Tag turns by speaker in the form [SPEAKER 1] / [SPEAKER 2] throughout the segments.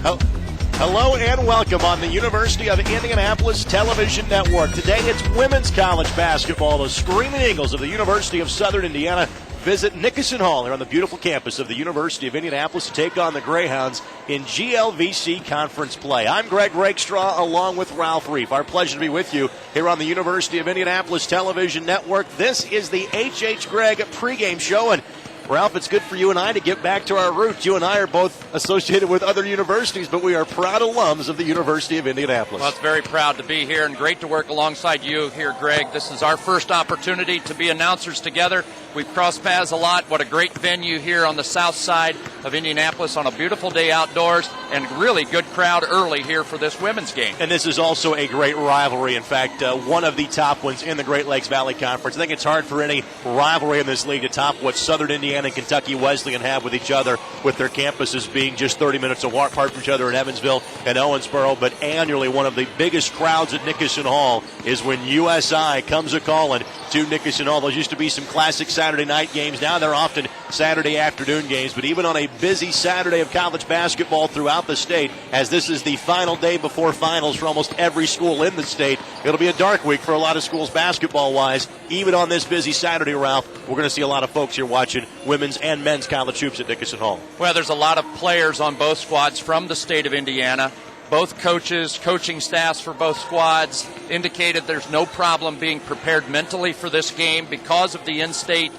[SPEAKER 1] Hello and welcome on the University of Indianapolis Television Network. Today it's women's college basketball. The Screaming Eagles of the University of Southern Indiana visit Nicoson Hall here on the beautiful campus of the University of Indianapolis to take on the Greyhounds in GLVC conference play. I'm Greg Rakestraw along with Ralph Reef. Our pleasure to be with you here on the University of Indianapolis Television Network. This is the H.H. Gregg pregame show, and Ralph, it's good for you and I to get back to our roots. You and I are both associated with other universities, but we are proud alums of the University of Indianapolis.
[SPEAKER 2] Well, it's very proud to be here and great to work alongside you here, Greg. This is our first opportunity to be announcers together. We've crossed paths a lot. What a great venue here on the south side of Indianapolis on a beautiful day outdoors, and really good crowd early here for this women's game.
[SPEAKER 1] And this is also a great rivalry. In fact, one of the top ones in the Great Lakes Valley Conference. I think it's hard for any rivalry in this league to top what Southern Indiana and Kentucky Wesleyan have with each other, with their campuses being just 30 minutes apart from each other in Evansville and Owensboro. But annually, one of the biggest crowds at Nicoson Hall is when USI comes a-calling to Nicoson Hall. Those used to be some classic Saturday night games. Now they're often Saturday afternoon games. But even on a busy Saturday of college basketball throughout the state, as this is the final day before finals for almost every school in the state, it'll be a dark week for a lot of schools basketball-wise. Even on this busy Saturday, Ralph, we're going to see a lot of folks here watching women's and men's college hoops at Nicoson Hall.
[SPEAKER 2] Well, there's a lot of players on both squads from the state of Indiana. Both coaches, coaching staffs for both squads indicated there's no problem being prepared mentally for this game because of the in-state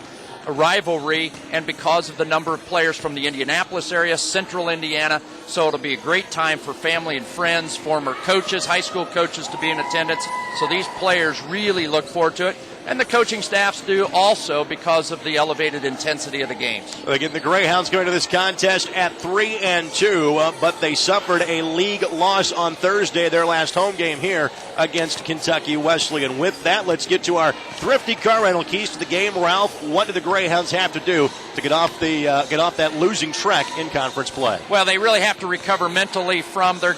[SPEAKER 2] rivalry and because of the number of players from the Indianapolis area, central Indiana. So it'll be a great time for family and friends, former coaches, high school coaches to be in attendance. So these players really look forward to it. And the coaching staffs do also because of the elevated intensity of the games.
[SPEAKER 1] Again, the Greyhounds going to this contest at 3-2, but they suffered a league loss on Thursday, their last home game here against Kentucky Wesleyan. With that, let's get to our thrifty car rental keys to the game. Ralph, what do the Greyhounds have to do to get off that losing trek in conference play?
[SPEAKER 2] Well, they really have to recover mentally from their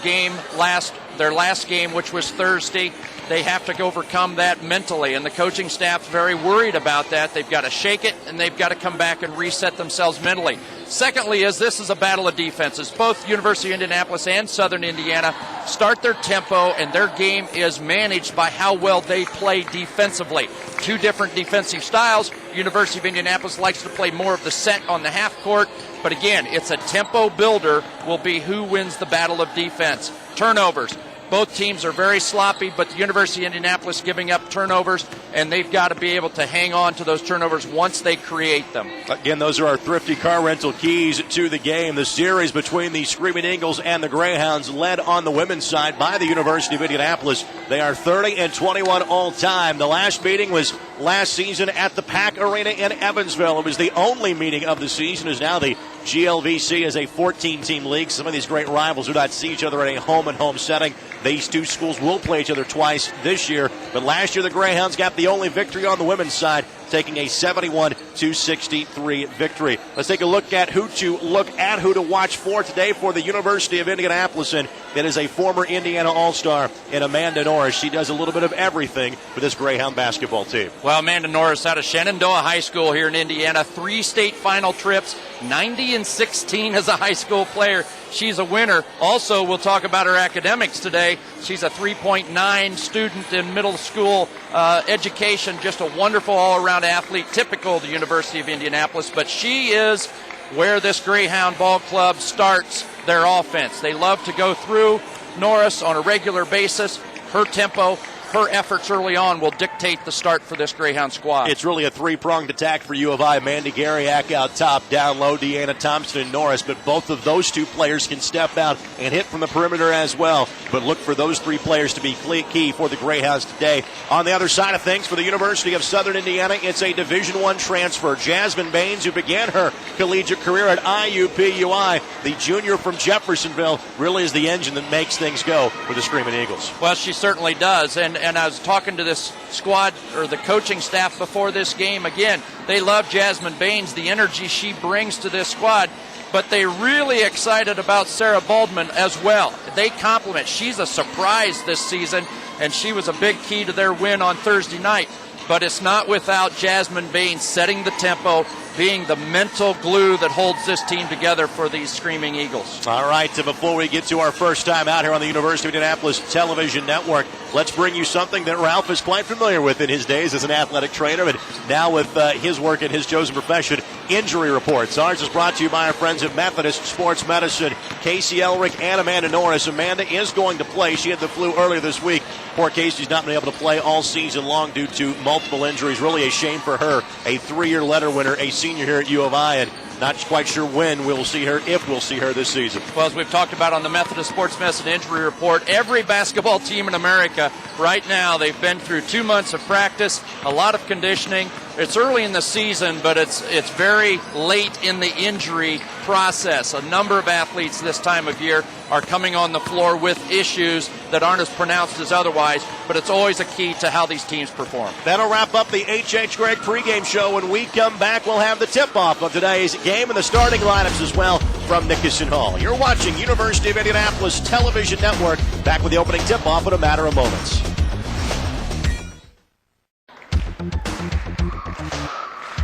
[SPEAKER 2] last game, which was Thursday. They have to overcome that mentally, and the coaching staff's very worried about that. They've got to shake it, and they've got to come back and reset themselves mentally. Secondly, this is a battle of defenses. Both University of Indianapolis and Southern Indiana start their tempo, and their game is managed by how well they play defensively. Two different defensive styles. University of Indianapolis likes to play more of the set on the half court, but again, it's a tempo builder will be who wins the battle of defense. Turnovers. Both teams are very sloppy, but the University of Indianapolis giving up turnovers, and they've got to be able to hang on to those turnovers once they create them.
[SPEAKER 1] Again, those are our thrifty car rental keys to the game. The series between the Screaming Eagles and the Greyhounds led on the women's side by the University of Indianapolis. They are 30-21 all time. The last meeting was last season at the Pack Arena in Evansville. It was the only meeting of the season, as now the GLVC is a 14-team league. Some of these great rivals do not see each other in a home-and-home setting. These two schools will play each other twice this year, but last year the Greyhounds got the only victory on the women's side, taking a 71-63 victory. Let's take a look at who to watch for today for the University of Indianapolis, and that is a former Indiana All-Star in Amanda Norris. She does a little bit of everything for this Greyhound basketball team.
[SPEAKER 2] Well, Amanda Norris out of Shenandoah High School here in Indiana, 3 state final trips, 90-16 as a high school player. She's a winner. Also, we'll talk about her academics today. She's a 3.9 student in middle school education, just a wonderful all-around athlete, typical of the University of Indianapolis. But she is where this Greyhound ball club starts their offense. They love to go through Norris on a regular basis. Her tempo, her efforts early on will dictate the start for this Greyhound squad.
[SPEAKER 1] It's really a three-pronged attack for U of I. Mandy Gariak out top, down low, Deanna Thompson and Norris, but both of those two players can step out and hit from the perimeter as well. But look for those three players to be key for the Greyhounds today. On the other side of things, for the University of Southern Indiana, it's a Division I transfer. Jasmine Baines, who began her collegiate career at IUPUI, the junior from Jeffersonville, really is the engine that makes things go for the Screaming Eagles.
[SPEAKER 2] Well, she certainly does, and I was talking to this squad, or the coaching staff before this game. Again, they love Jasmine Baines, the energy she brings to this squad, but they're really excited about Sarah Baldwin as well. They compliment. She's a surprise this season, and she was a big key to their win on Thursday night. But it's not without Jasmine Baines setting the tempo, being the mental glue that holds this team together for these Screaming Eagles.
[SPEAKER 1] All right, before we get to our first time out here on the University of Indianapolis Television Network, let's bring you something that Ralph is quite familiar with in his days as an athletic trainer, and now with his work in his chosen profession, injury reports. Ours is brought to you by our friends at Methodist Sports Medicine. Casey Elrick and Amanda Norris. Amanda is going to play. She had the flu earlier this week. Poor Casey's not been able to play all season long due to multiple injuries. Really a shame for her. A 3-year letter winner, a senior here at U of I, and not quite sure when we'll see her, if we'll see her this season.
[SPEAKER 2] Well, as we've talked about on the Methodist Sports Medicine Injury Report, every basketball team in America right now, they've been through 2 months of practice, a lot of conditioning. It's early in the season, but it's very late in the injury process. A number of athletes this time of year are coming on the floor with issues that aren't as pronounced as otherwise, but it's always a key to how these teams perform.
[SPEAKER 1] That'll wrap up the H.H. Gregg pregame show. When we come back, we'll have the tip-off of today's game and the starting lineups as well from Nicoson Hall. You're watching University of Indianapolis Television Network. Back with the opening tip-off in a matter of moments.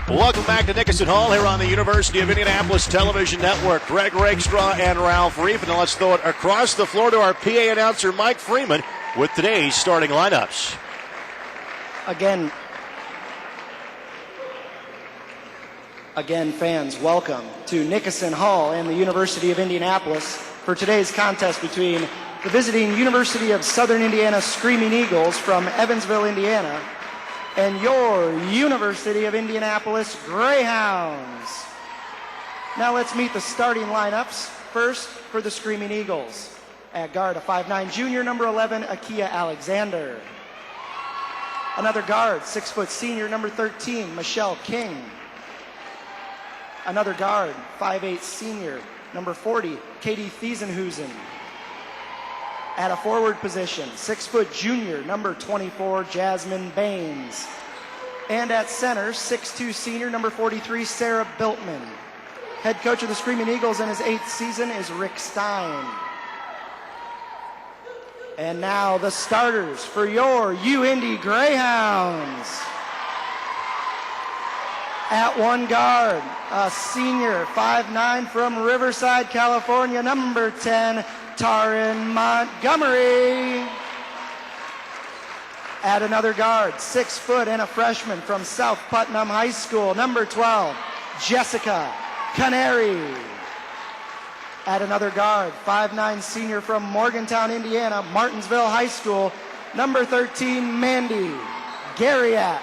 [SPEAKER 1] Welcome back to Nicoson Hall here on the University of Indianapolis Television Network. Greg Rakestraw and Ralph Reef. And let's throw it across the floor to our PA announcer, Mike Freeman, with today's starting lineups.
[SPEAKER 3] Again, fans, welcome to Nicoson Hall and the University of Indianapolis for today's contest between the visiting University of Southern Indiana Screaming Eagles from Evansville, Indiana, and your University of Indianapolis Greyhounds. Now let's meet the starting lineups. First, for the Screaming Eagles. At guard, a 5'9" junior, number 11, Akia Alexander. Another guard, 6' senior, number 13, Michelle King. Another guard, 5'8" senior, number 40, Katie Thiesenhusen. At a forward position, 6' junior, number 24, Jasmine Baines. And at center, 6'2" senior, number 43, Sarah Biltman. Head coach of the Screaming Eagles in his 8th season is Rick Stein. And now the starters for your UIndy Greyhounds. At one guard, a senior, 5'9", from Riverside, California, number 10, Taryn Montgomery. At another guard, 6' and a freshman from South Putnam High School, number 12, Jessica Canary. At another guard, 5'9" senior from Morgantown, Indiana, Martinsville High School, number 13, Mandy Garriott.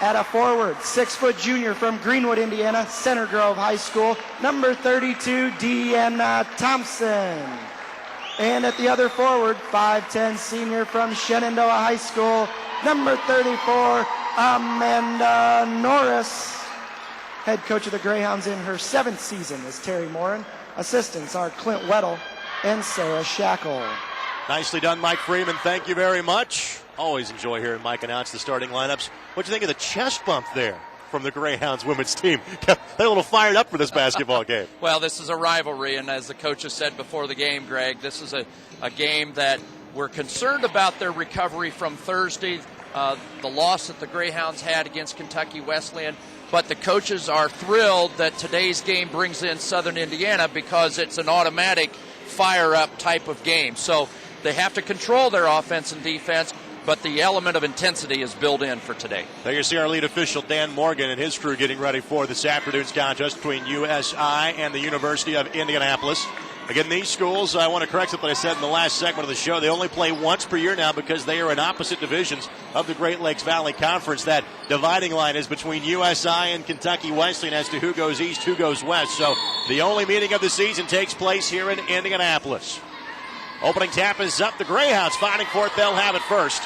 [SPEAKER 3] At a forward, 6' junior from Greenwood, Indiana, Center Grove High School, number 32, Deanna Thompson. And at the other forward, 5'10" senior from Shenandoah High School, number 34, Amanda Norris. Head coach of the Greyhounds in her 7th season is Terry Morin. Assistants are Clint Weddle and Sarah Shackle.
[SPEAKER 1] Nicely done, Mike Freeman. Thank you very much. Always enjoy hearing Mike announce the starting lineups. What do you think of the chest bump there from the Greyhounds women's team? They're a little fired up for this basketball game.
[SPEAKER 2] Well, this is a rivalry, and as the coaches said before the game, Greg, this is a game that we're concerned about their recovery from Thursday, the loss that the Greyhounds had against Kentucky Wesleyan. But the coaches are thrilled that today's game brings in Southern Indiana because it's an automatic fire-up type of game. So they have to control their offense and defense, but the element of intensity is built in for today.
[SPEAKER 1] There you see our lead official, Dan Morgan, and his crew getting ready for this afternoon's contest between USI and the University of Indianapolis. Again, these schools, I want to correct something I said in the last segment of the show. They only play once per year now because they are in opposite divisions of the Great Lakes Valley Conference. That dividing line is between USI and Kentucky Wesleyan as to who goes east, who goes west. So the only meeting of the season takes place here in Indianapolis. Opening tap is up. The Greyhounds fighting for it. They'll have it first.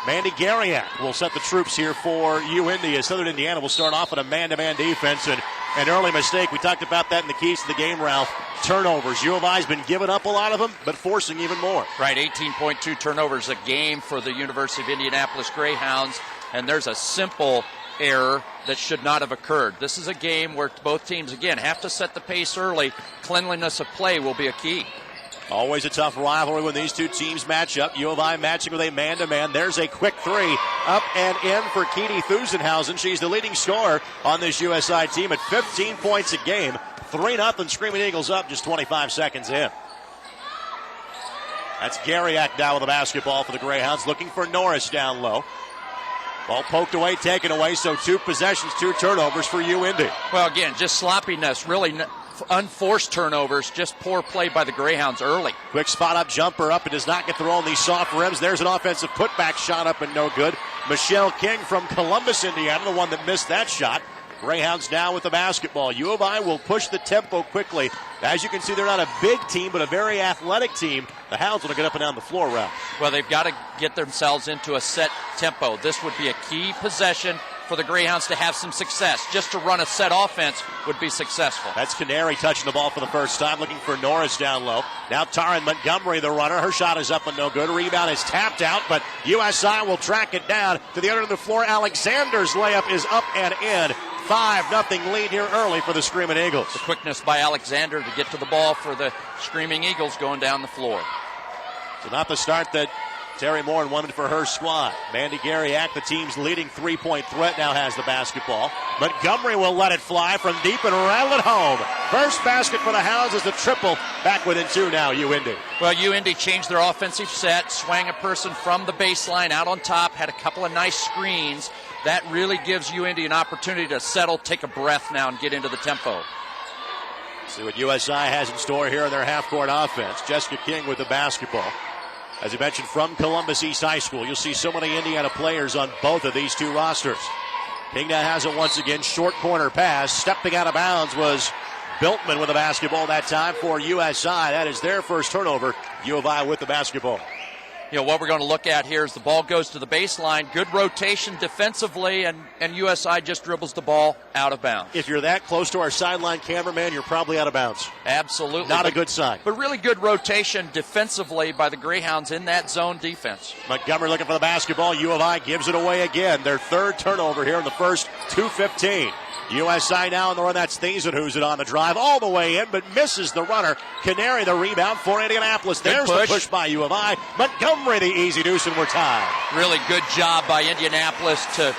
[SPEAKER 1] Mandy Garriott will set the troops here for UIndy as Southern Indiana will start off with a man-to-man defense. And an early mistake. We talked about that in the keys to the game, Ralph. Turnovers. U of I's been giving up a lot of them, but forcing even more.
[SPEAKER 2] Right, 18.2 turnovers a game for the University of Indianapolis Greyhounds. And there's a simple error that should not have occurred. This is a game where both teams, again, have to set the pace early. Cleanliness of play will be a key.
[SPEAKER 1] Always a tough rivalry when these two teams match up. U of I matching with a man-to-man. There's a quick three up and in for Keedy Thusenhausen. She's the leading scorer on this USI team at 15 points a game. 3-0 Screaming Eagles up just 25 seconds in. That's Garriak now with the basketball for the Greyhounds, looking for Norris down low. Ball poked away, taken away, so 2 possessions, 2 turnovers for UIndy.
[SPEAKER 2] Well, again, just sloppiness, really unforced turnovers, just poor play by the Greyhounds early.
[SPEAKER 1] Quick spot-up jumper up and does not get the roll on these soft rims. There's an offensive putback shot up and no good. Michelle King from Columbus, Indiana, the one that missed that shot. Greyhounds now with the basketball. U of I will push the tempo quickly. As you can see, they're not a big team, but a very athletic team. The Hounds want to get up and down the floor, Ralph.
[SPEAKER 2] Well, they've got to get themselves into a set tempo. This would be a key possession for the Greyhounds to have some success. Just to run a set offense would be successful.
[SPEAKER 1] That's Canary touching the ball for the first time, looking for Norris down low. Now Taryn Montgomery, the runner. Her shot is up and no good. Rebound is tapped out, but USI will track it down to the other end of the floor. Alexander's layup is up and in. 5-0 lead here early for the Screaming Eagles.
[SPEAKER 2] The quickness by Alexander to get to the ball for the Screaming Eagles going down the floor.
[SPEAKER 1] So not the start that Terry Moore wanted for her squad. Mandy Garriak, the team's leading 3-point threat, now has the basketball. Montgomery will let it fly from deep and rattle it home. First basket for the Hounds is the triple. Back within 2 now, UIndy.
[SPEAKER 2] Well, UIndy changed their offensive set, swang a person from the baseline out on top, had a couple of nice screens. That really gives UIndy an opportunity to settle, take a breath now, and get into the tempo.
[SPEAKER 1] See what USI has in store here in their half-court offense. Jessica King with the basketball. As you mentioned, from Columbus East High School, you'll see so many Indiana players on both of these 2 rosters. King now has it once again. Short corner pass. Stepping out of bounds was Biltman with the basketball that time for USI. That is their first turnover. U of I with the basketball.
[SPEAKER 2] You know, what we're going to look at here is the ball goes to the baseline. Good rotation defensively, and USI just dribbles the ball out of bounds.
[SPEAKER 1] If you're that close to our sideline cameraman, you're probably out of bounds.
[SPEAKER 2] Absolutely.
[SPEAKER 1] Not a good sign.
[SPEAKER 2] But really good rotation defensively by the Greyhounds in that zone defense.
[SPEAKER 1] Montgomery looking for the basketball. U of I gives it away again. Their 3rd turnover here in the first 2:15. USI now on the run. That's Thiessen who's it on the drive all the way in, but misses the runner. Canary the rebound for Indianapolis. There's the push by U of I. Montgomery the easy deuce, and we're tied.
[SPEAKER 2] Really good job by Indianapolis to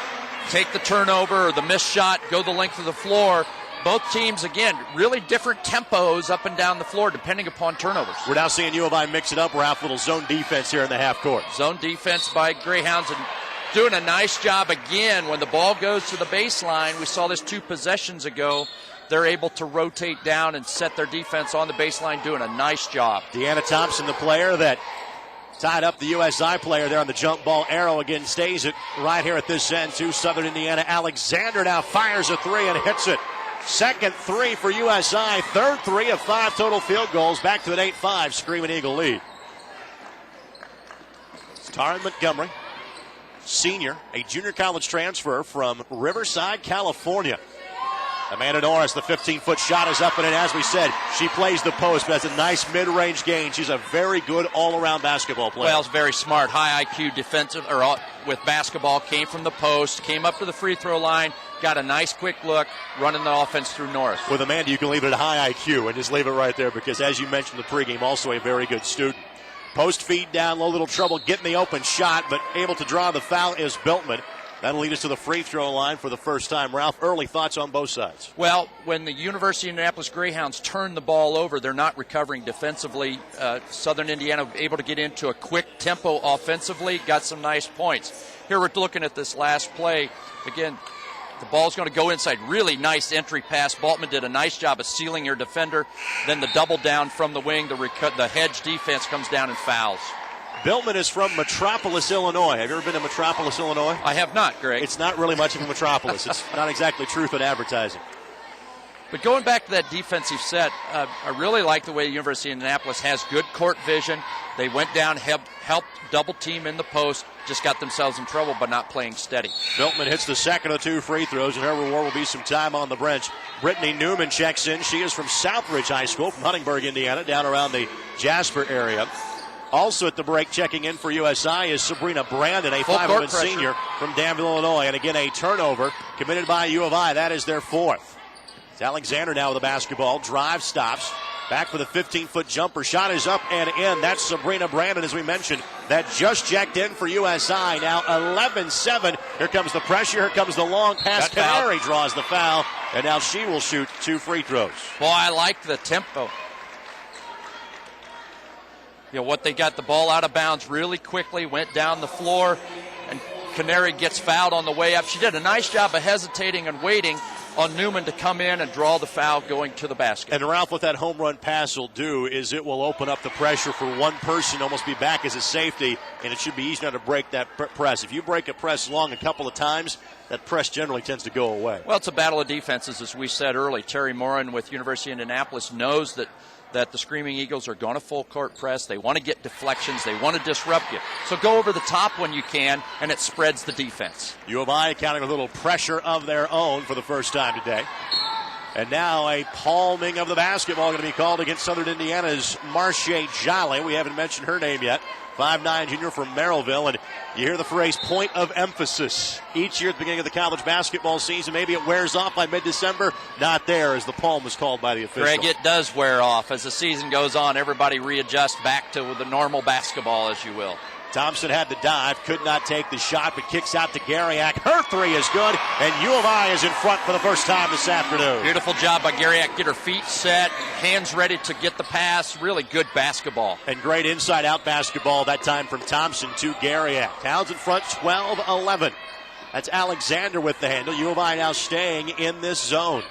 [SPEAKER 2] take the turnover or the missed shot, go the length of the floor. Both teams, again, really different tempos up and down the floor depending upon turnovers.
[SPEAKER 1] We're now seeing U of I mix it up. Ralph, little zone defense here in the half court.
[SPEAKER 2] Zone defense by Greyhounds, and doing a nice job again when the ball goes to the baseline. We saw this 2 possessions ago. They're able to rotate down and set their defense on the baseline, doing a nice job.
[SPEAKER 1] Deanna Thompson, the player that tied up the USI player there on the jump ball arrow, again stays it right here at this end to Southern Indiana. Alexander now fires a 3 and hits it. Second 3 for USI. 3rd 3 of 5 total field goals. Back to an 8-5 Screaming Eagle lead. It's Taryn Montgomery, senior, a junior college transfer from Riverside, California. Amanda Norris, the 15-foot shot is up and in. As we said, she plays the post, but has a nice mid-range gain. She's a very good all-around basketball player.
[SPEAKER 2] Well, it's very smart. High IQ defensive or with basketball, came from the post, came up to the free throw line, got a nice quick look, running the offense through Norris.
[SPEAKER 1] With Amanda, you can leave it at high IQ and just leave it right there because, as you mentioned in the pregame, also a very good student. Post feed down low, little trouble getting the open shot, but able to draw the foul is Biltman. That'll lead us to the free throw line for the first time. Ralph, early thoughts on both sides?
[SPEAKER 2] Well, when the University of Indianapolis Greyhounds turn the ball over, they're not recovering defensively. Southern Indiana able to get into a quick tempo offensively, got some nice points. Here we're looking at this last play. Again, the ball's going to go inside. Really nice entry pass. Baltman did a nice job of sealing your defender. Then the double down from the wing. The hedge defense comes down and fouls.
[SPEAKER 1] Biltman is from Metropolis, Illinois. Have you ever been to Metropolis, Illinois?
[SPEAKER 2] I have not, Greg.
[SPEAKER 1] It's not really much of a metropolis. It's not exactly truth in advertising.
[SPEAKER 2] But going back to that defensive set, I really like the way the University of Indianapolis has good court vision. They went down, helped double team in the post, just got themselves in trouble by not playing steady.
[SPEAKER 1] Biltman hits the second of 2 free throws, and her reward will be some time on the bench. Brittany Newman checks in. She is from Southridge High School, from Huntingburg, Indiana, down around the Jasper area. Also at the break checking in for USI is Sabrina Brandon, a 5'11" senior from Danville, Illinois. And again, a turnover committed by U of I. That is their 4th. It's Alexander now with the basketball. Drive stops. Back for the 15-foot jumper. Shot is up and in. That's Sabrina Brandon, as we mentioned. That just checked in for USI. Now 11-7. Here comes the pressure. Here comes the long pass. Canary draws the foul. And now she will shoot 2 free throws.
[SPEAKER 2] Boy, I like the tempo. What they got the ball out of bounds really quickly, went down the floor, and Canary gets fouled on the way up. She did a nice job of hesitating and waiting on Newman to come in and draw the foul going to the basket.
[SPEAKER 1] And Ralph, what that home run pass will do is it will open up the pressure for one person, almost be back as a safety, and it should be easy now to break that press. If you break a press long a couple of times, that press generally tends to go away.
[SPEAKER 2] Well, it's a battle of defenses, as we said early. Terry Morin with University of Indianapolis knows that the Screaming Eagles are going to full court press. They want to get deflections. They want to disrupt you. So go over the top when you can, and it spreads the defense.
[SPEAKER 1] U of I counting a little pressure of their own for the first time today. And now a palming of the basketball going to be called against Southern Indiana's Marche Jolly. We haven't mentioned her name yet. 5'9" junior from Merrillville, and you hear the phrase point of emphasis. Each year at the beginning of the college basketball season, maybe it wears off by mid-December. Not there as the palm was called by the official.
[SPEAKER 2] Greg, it does wear off. As the season goes on, everybody readjusts back to the normal basketball, as you will.
[SPEAKER 1] Thompson had the dive, could not take the shot, but kicks out to Garriak. Her three is good, and U of I is in front for the first time this afternoon.
[SPEAKER 2] Beautiful job by Garriak. Get her feet set, hands ready to get the pass. Really good basketball.
[SPEAKER 1] And great inside-out basketball that time from Thompson to Garriak. Towns in front, 12-11. That's Alexander with the handle. U of I now staying in this zone.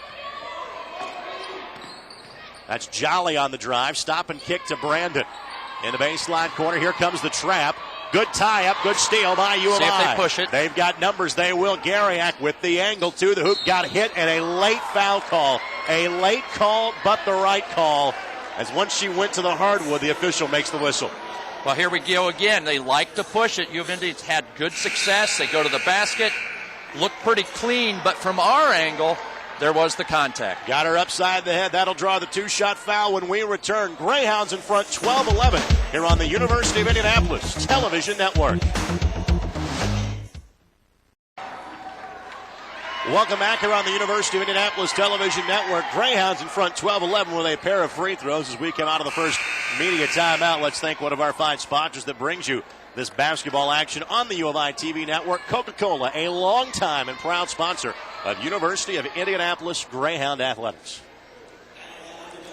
[SPEAKER 1] That's Jolly on the drive. Stop and kick to Brandon. In the baseline corner, here comes the trap. Good tie-up, good steal by U of I.
[SPEAKER 2] See if they push it.
[SPEAKER 1] They've got numbers, they will. Garriak with the angle to the hoop, got hit, and a late foul call. A late call, but the right call. As once she went to the hardwood, the official makes the whistle.
[SPEAKER 2] Well, here we go again. They like to push it. U of Indy's had good success. They go to the basket, look pretty clean, but from our angle, there was the contact. Got her upside the head. That'll draw the 2-shot foul when we return. Greyhounds in front, 12-11, here on the University of Indianapolis Television Network. Welcome back here on the University of Indianapolis Television Network. Greyhounds in front, 12-11, with a pair of free throws as we come out of the first media timeout. Let's thank one of our fine sponsors that brings you this basketball action on the U of I TV network. Coca-Cola, a longtime and proud sponsor of University of Indianapolis Greyhound Athletics.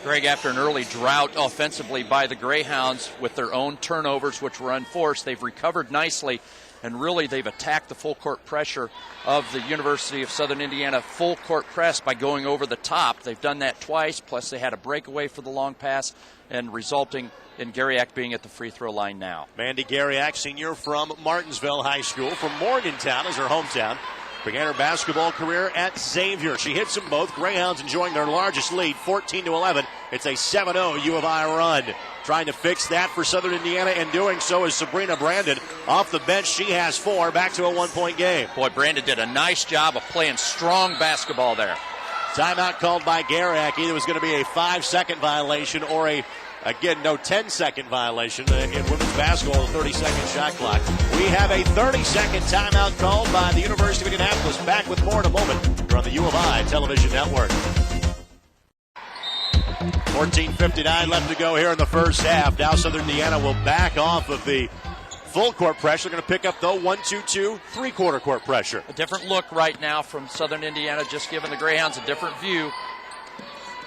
[SPEAKER 2] Greg, after an early drought offensively by the Greyhounds with their own turnovers, which were unforced, they've recovered nicely, and really they've attacked the full court pressure of the University of Southern Indiana full court press by going over the top. They've done that twice, plus they had a breakaway for the long pass, and resulting in Garriak being at the free throw line now. Mandy Garriak, senior from Martinsville High School, from Morgantown is her hometown. Began her basketball career at Xavier. She hits them both. Greyhounds enjoying their largest lead, 14-11. It's a 7-0 U of I run. Trying to fix that for Southern Indiana, and doing so is Sabrina Brandon. Off the bench, she has 4. Back to a 1-point game. Boy, Brandon did a nice job of playing strong basketball there. Timeout called by Garriak. Either was going to be a 5-second violation or again, no 10-second violation in women's basketball, a 30-second shot clock. We have a 30-second timeout called by the University of Indianapolis. Back with more in a moment. You're on the U of I Television Network. 14:59 left to go here in the first half. Now Southern Indiana will back off of the full court pressure. They're going to pick up, though, 1-2-2, three-quarter court pressure. A different look right now from Southern Indiana, just giving the Greyhounds a different view.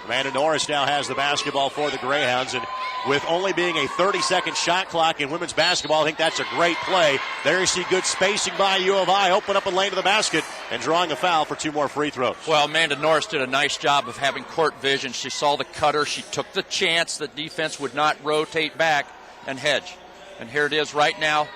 [SPEAKER 2] Amanda Norris now has the basketball for the Greyhounds, and with only being a 30-second shot clock in women's basketball, I think that's a great play. There you see good spacing by U of I, open up a lane to the basket, and drawing a foul for 2 more free throws. Well, Amanda Norris did a nice job of having court vision. She saw the cutter. She took the chance that defense would not rotate back and hedge. And here it is right now.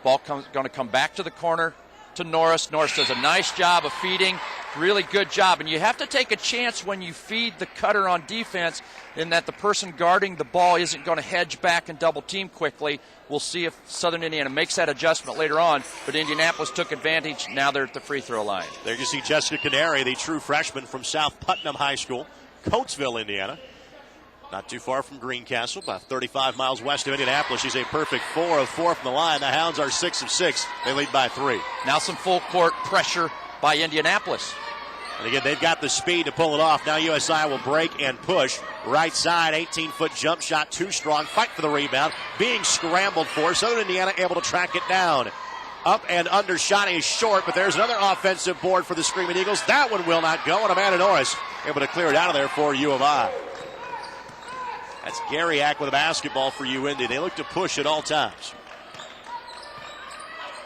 [SPEAKER 2] Ball going to come back to the corner to Norris. Norris does a nice job of feeding. Really good job. And you have to take a chance when you feed the cutter on defense in that the person guarding the ball isn't going to hedge back and double team quickly. We'll see if Southern Indiana makes that adjustment later on. But Indianapolis took advantage. Now they're at the free throw line. There you see Jessica Canary, the true freshman from South Putnam High School, Coatesville, Indiana. Not too far from Greencastle, about 35 miles west of Indianapolis. She's a perfect 4 of 4 from the line. The Hounds are 6 of 6. They lead by 3. Now some full court pressure by Indianapolis.
[SPEAKER 1] And again, they've got the speed to pull it off. Now USI will break and push. Right side, 18-foot jump shot, too strong. Fight for the rebound. Being scrambled for. Southern Indiana able to track it down. Up and under shot is short, but there's another offensive board for the Screaming Eagles. That one will not go, and Amanda Norris able to clear it out of there for U of I. That's Garyak with a basketball for UIndy. They look to push at all times.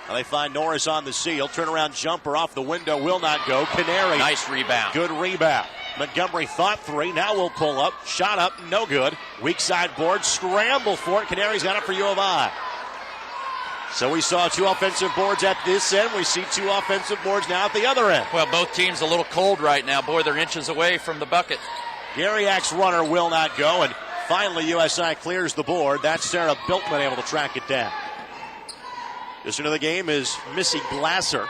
[SPEAKER 1] Now they find Norris on the seal. Turnaround jumper off the window will not go. Canary.
[SPEAKER 2] Nice rebound.
[SPEAKER 1] Good rebound. Montgomery thought three. Now will pull up. Shot up. No good. Weak side board. Scramble for it. Canary's got it for U of I. So we saw two offensive boards at this end. We see two offensive boards now at the other end.
[SPEAKER 2] Well, both teams a little cold right now. Boy, they're inches away from the bucket.
[SPEAKER 1] Garyak's runner will not go. And finally USI clears the board. That's Sarah Biltman able to track it down. Just into the game is Missy Glasser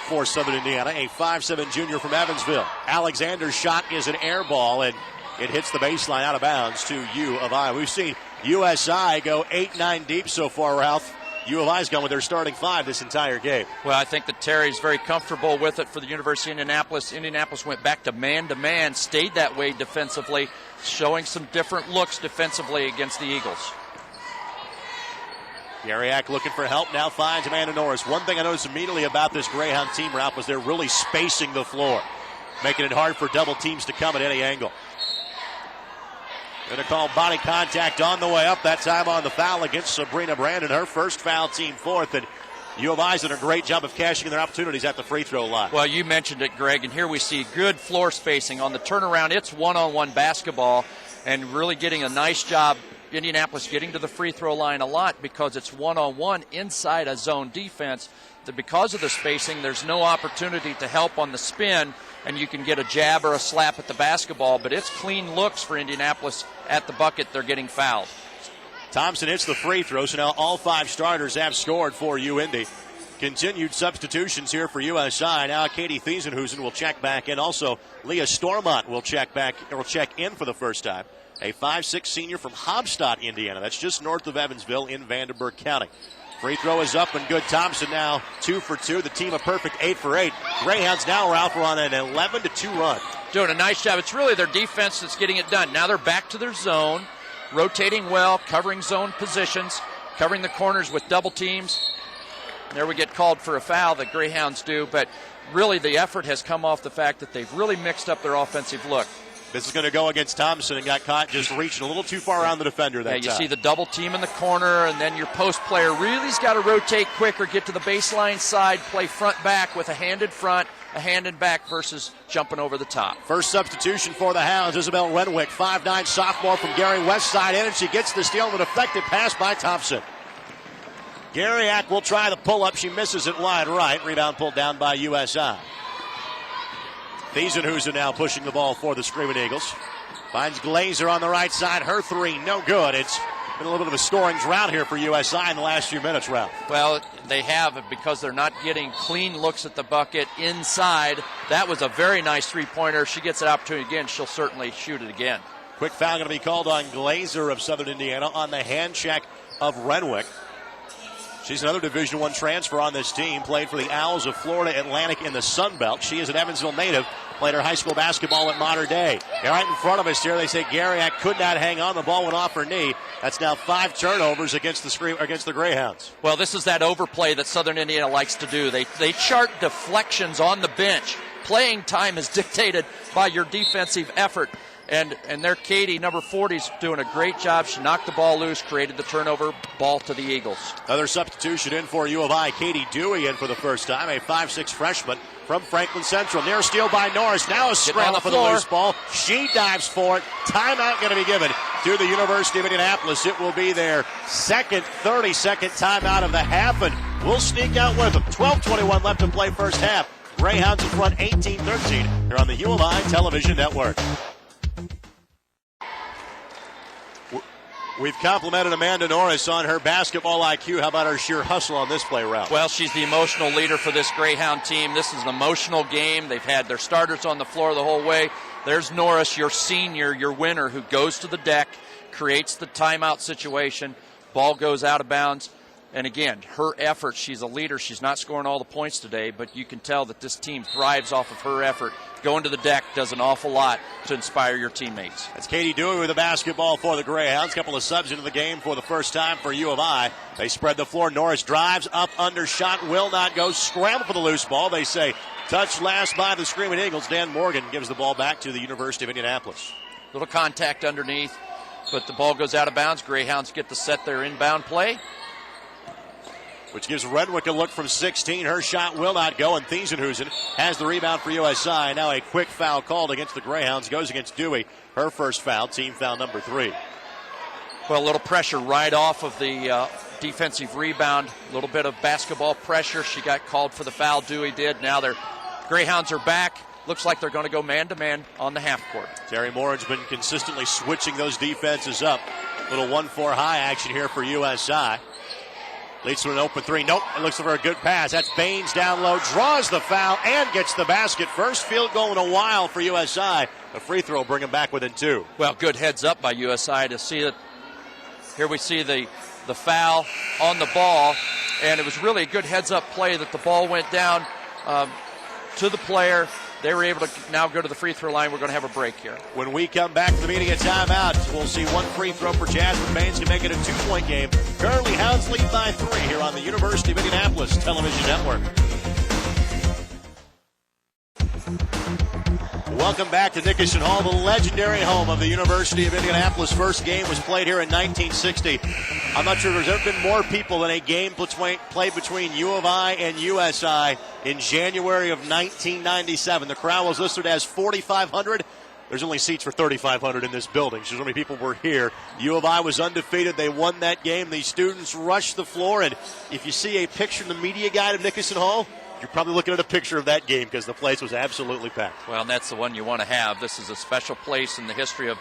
[SPEAKER 1] for Southern Indiana, a 5'7" junior from Evansville. Alexander's shot is an air ball, and it hits the baseline out of bounds to U of I. We've seen USI go 8-9 deep so far, Ralph. U of I's gone with their starting five this entire game.
[SPEAKER 2] Well, I think that Terry's very comfortable with it for the University of Indianapolis. Indianapolis went back to man-to-man, stayed that way defensively, showing some different looks defensively against the Eagles.
[SPEAKER 1] Garyak looking for help, now finds Amanda Norris. One thing I noticed immediately about this Greyhound team, Ralph, was they're really spacing the floor, making it hard for double teams to come at any angle. Going to call body contact on the way up, that time on the foul against Sabrina Brandon. Her first foul, team fourth, and U of I's done a great job of cashing in their opportunities at the free throw line.
[SPEAKER 2] Well, you mentioned it, Greg, and here we see good floor spacing. On the turnaround, it's one-on-one basketball, and really getting a nice job. Indianapolis getting to the free throw line a lot because it's one-on-one inside a zone defense. Because of the spacing, there's no opportunity to help on the spin, and you can get a jab or a slap at the basketball, but it's clean looks for Indianapolis at the bucket. They're getting fouled.
[SPEAKER 1] Thompson hits the free throw, so now all five starters have scored for UIndy. Continued substitutions here for USI. Now Katie Thiesenhusen will check back in. Also, Leah Stormont will check in for the first time. A 5'6" senior from Hobstadt, Indiana. That's just north of Evansville in Vandenberg County. Free throw is up and good. Thompson now 2 for 2. The team a perfect 8 for 8. Greyhounds now, Ralph, are on an 11-2 run.
[SPEAKER 2] Doing a nice job. It's really their defense that's getting it done. Now they're back to their zone, rotating well, covering zone positions, covering the corners with double teams. There we get called for a foul, the Greyhounds do, but really the effort has come off the fact that they've really mixed up their offensive look.
[SPEAKER 1] This is going to go against Thompson and got caught just reaching a little too far around the defender that time.
[SPEAKER 2] You see the double team in the corner, and then your post player really's got to rotate quicker, get to the baseline side, play front back with a hand in front, a hand in back versus jumping over the top.
[SPEAKER 1] First substitution for the Hounds, Isabel Renwick, 5'9" sophomore from Gary Westside in, and she gets the steal with an effective pass by Thompson. Garyak will try the pull-up. She misses it wide right. Rebound pulled down by USI. Thiesenhusen now pushing the ball for the Screaming Eagles. Finds Glazer on the right side. Her three, no good. It's been a little bit of a scoring drought here for USI in the last few minutes, Ralph.
[SPEAKER 2] Well, they have, because they're not getting clean looks at the bucket inside. That was a very nice three-pointer. She gets an opportunity again. She'll certainly shoot it again.
[SPEAKER 1] Quick foul going to be called on Glazer of Southern Indiana on the hand check of Renwick. She's another Division I transfer on this team. Played for the Owls of Florida Atlantic in the Sun Belt. She is an Evansville native. Played her high school basketball at Mater Dei. And right in front of us here, they say Garyak could not hang on. The ball went off her knee. That's now 5 turnovers against the Greyhounds.
[SPEAKER 2] Well, this is that overplay that Southern Indiana likes to do. They chart deflections on the bench. Playing time is dictated by your defensive effort. And their Katie, number 40, is doing a great job. She knocked the ball loose, created the turnover, ball to the Eagles.
[SPEAKER 1] Another substitution in for U of I. Katie Dewey in for the first time, a 5'6" freshman from Franklin Central. Near steal by Norris. Now a scramble for the loose ball. She dives for it. Timeout going to be given to the University of Indianapolis. It will be their second 30-second timeout of the half, and we'll sneak out with them. 12:21 left to play first half. Greyhounds in front 18-13 here on the U of I Television Network. We've complimented Amanda Norris on her basketball IQ. How about her sheer hustle on this play, Ralph?
[SPEAKER 2] Well, she's the emotional leader for this Greyhound team. This is an emotional game. They've had their starters on the floor the whole way. There's Norris, your senior, your winner, who goes to the deck, creates the timeout situation. Ball goes out of bounds. And again, her effort, she's a leader. She's not scoring all the points today, but you can tell that this team thrives off of her effort. Going to the deck does an awful lot to inspire your teammates.
[SPEAKER 1] That's Katie Dewey with the basketball for the Greyhounds. Couple of subs into the game for the first time for U of I. They spread the floor. Norris drives up, under, shot, will not go. Scramble for the loose ball. They say touch last by the Screaming Eagles. Dan Morgan gives the ball back to the University of Indianapolis.
[SPEAKER 2] Little contact underneath, but the ball goes out of bounds. Greyhounds get to set their inbound play,
[SPEAKER 1] which gives Renwick a look from 16. Her shot will not go, and Thiesenhusen has the rebound for USI. Now a quick foul called against the Greyhounds goes against Dewey. Her first foul, team foul number 3.
[SPEAKER 2] Well, a little pressure right off of the defensive rebound. A little bit of basketball pressure. She got called for the foul, Dewey did. Now their Greyhounds are back. Looks like they're going to go man-to-man on the half court.
[SPEAKER 1] Terry Moran's been consistently switching those defenses up. Little 1-4 high action here for USI. Leads to an open 3. Nope. It looks for a good pass. That's Baines down low. Draws the foul and gets the basket. First field goal in a while for USI. A free throw bring them back within 2.
[SPEAKER 2] Well, good heads up by USI to see that. Here we see the foul on the ball. And it was really a good heads up play that the ball went down to the player. They were able to now go to the free throw line. We're going to have a break here.
[SPEAKER 1] When we come back to the meeting at timeout, we'll see one free throw for Jasmine Baines to make it a 2-point game. Currently, Hounds lead by 3 here on the University of Indianapolis Television Network. Welcome back to Nicoson Hall, the legendary home of the University of Indianapolis. First game was played here in 1960. I'm not sure there's ever been more people in a game played between U of I and USI in January of 1997. The crowd was listed as 4,500. There's only seats for 3,500 in this building. So many people were here. U of I was undefeated. They won that game. The students rushed the floor. And if you see a picture in the media guide of Nicoson Hall, you're probably looking at a picture of that game because the place was absolutely packed.
[SPEAKER 2] Well, and that's the one you want to have. This is a special place in the history of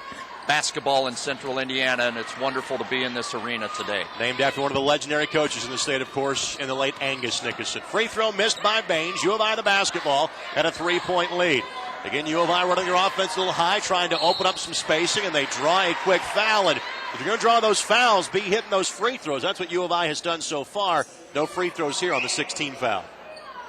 [SPEAKER 2] basketball in central Indiana, and it's wonderful to be in this arena today.
[SPEAKER 1] Named after one of the legendary coaches in the state, of course, in the late Angus Nicoson. Free throw missed by Baines. U of I the basketball at a 3-point lead. Again, U of I running their offense a little high, trying to open up some spacing, and they draw a quick foul. And if you're going to draw those fouls, be hitting those free throws. That's what U of I has done so far. No free throws here on the 16 foul.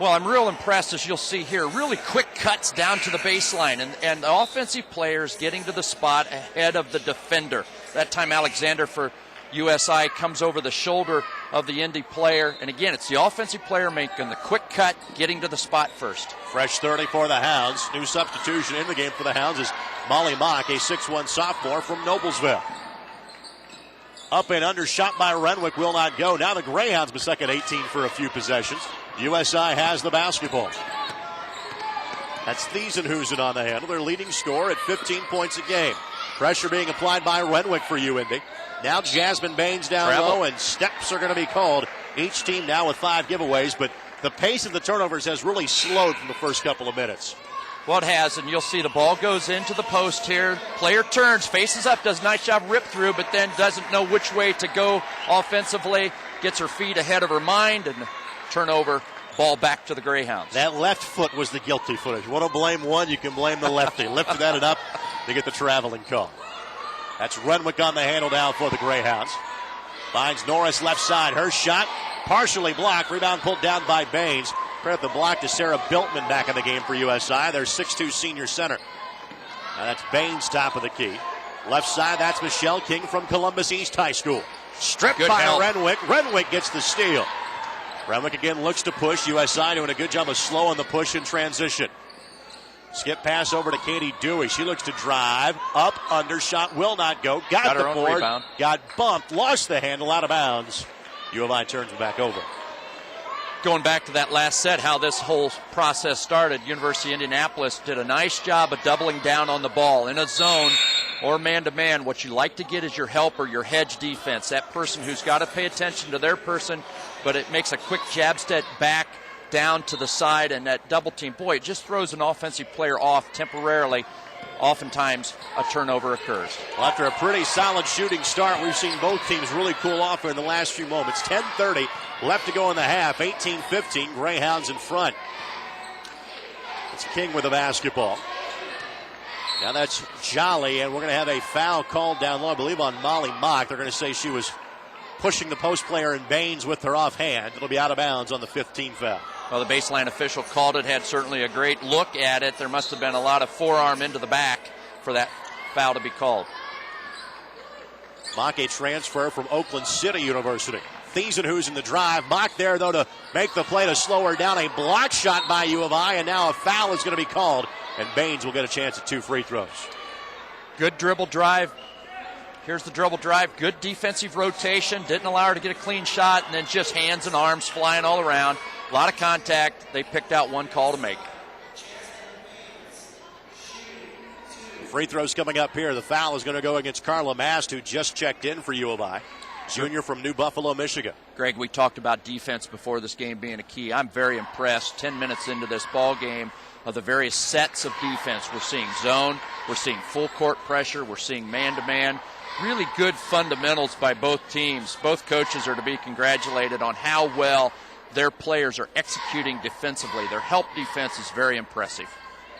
[SPEAKER 2] Well, I'm real impressed, as you'll see here. Really quick cuts down to the baseline, and the offensive players getting to the spot ahead of the defender. That time Alexander for USI comes over the shoulder of the Indy player. And again, it's the offensive player making the quick cut, getting to the spot first.
[SPEAKER 1] Fresh 30 for the Hounds. New substitution in the game for the Hounds is Molly Mock, a 6'1 sophomore from Noblesville. Up and under, shot by Renwick, will not go. Now the Greyhounds with second 18 for a few possessions. USI has the basketball. That's Thiesenhusen on the handle, their leading scorer at 15 points a game. Pressure being applied by Renwick for UIndy. Now Jasmine Baines down low, and steps are going to be called. Each team now with 5 giveaways, but the pace of the turnovers has really slowed from the first couple of minutes.
[SPEAKER 2] Well, it has, and you'll see the ball goes into the post here. Player turns, faces up, does a nice job rip through, but then doesn't know which way to go offensively. Gets her feet ahead of her mind, and turnover, ball back to the Greyhounds.
[SPEAKER 1] That left foot was the guilty foot. If you want to blame one, you can blame the lefty. Lifted that and up to get the traveling call. That's Renwick on the handle now for the Greyhounds. Finds Norris left side. Her shot partially blocked. Rebound pulled down by Baines. Credit the block to Sarah Biltman back in the game for USI. Their 6'2 senior center. Now that's Baines top of the key. Left side, that's Michelle King from Columbus East High School. Stripped by Renwick. Renwick gets the steal. Renwick again looks to push. USI doing a good job of slowing the push in transition. Skip pass over to Katie Dewey. She looks to drive. Up, under, shot will not go. Got the board. Rebound. Got bumped. Lost the handle out of bounds. U of I turns it back over.
[SPEAKER 2] Going back to that last set, how this whole process started, University of Indianapolis did a nice job of doubling down on the ball in a zone or man-to-man. What you like to get is your helper, your hedge defense, that person who's got to pay attention to their person, but it makes a quick jab step back down to the side, and that double team, boy, it just throws an offensive player off temporarily. Oftentimes, a turnover occurs.
[SPEAKER 1] Well, after a pretty solid shooting start, we've seen both teams really cool off in the last few moments. 10:30 left to go in the half. 18-15, Greyhounds in front. It's King with the basketball. Now that's Jolly, and we're going to have a foul called down low, I believe, on Molly Mock. They're going to say she was pushing the post player and Baines with her offhand. It'll be out of bounds on the 15th foul.
[SPEAKER 2] Well, the baseline official called it, had certainly a great look at it. There must have been a lot of forearm into the back for that foul to be called.
[SPEAKER 1] Mock a transfer from Oakland City University. Thiessen who's in the drive. Mock there, though, to make the play to slow her down. A block shot by U of I, and now a foul is going to be called, and Baines will get a chance at 2 free throws.
[SPEAKER 2] Good dribble drive. Here's the dribble drive. Good defensive rotation. Didn't allow her to get a clean shot, and then just hands and arms flying all around. A lot of contact. They picked out one call to make.
[SPEAKER 1] Free throws coming up here. The foul is going to go against Carla Mast, who just checked in for U of I. Junior from New Buffalo, Michigan.
[SPEAKER 2] Greg, we talked about defense before this game being a key. I'm very impressed 10 minutes into this ball game of the various sets of defense. We're seeing zone, we're seeing full court pressure, we're seeing man-to-man. Really good fundamentals by both teams. Both coaches are to be congratulated on how well their players are executing defensively. Their help defense is very impressive.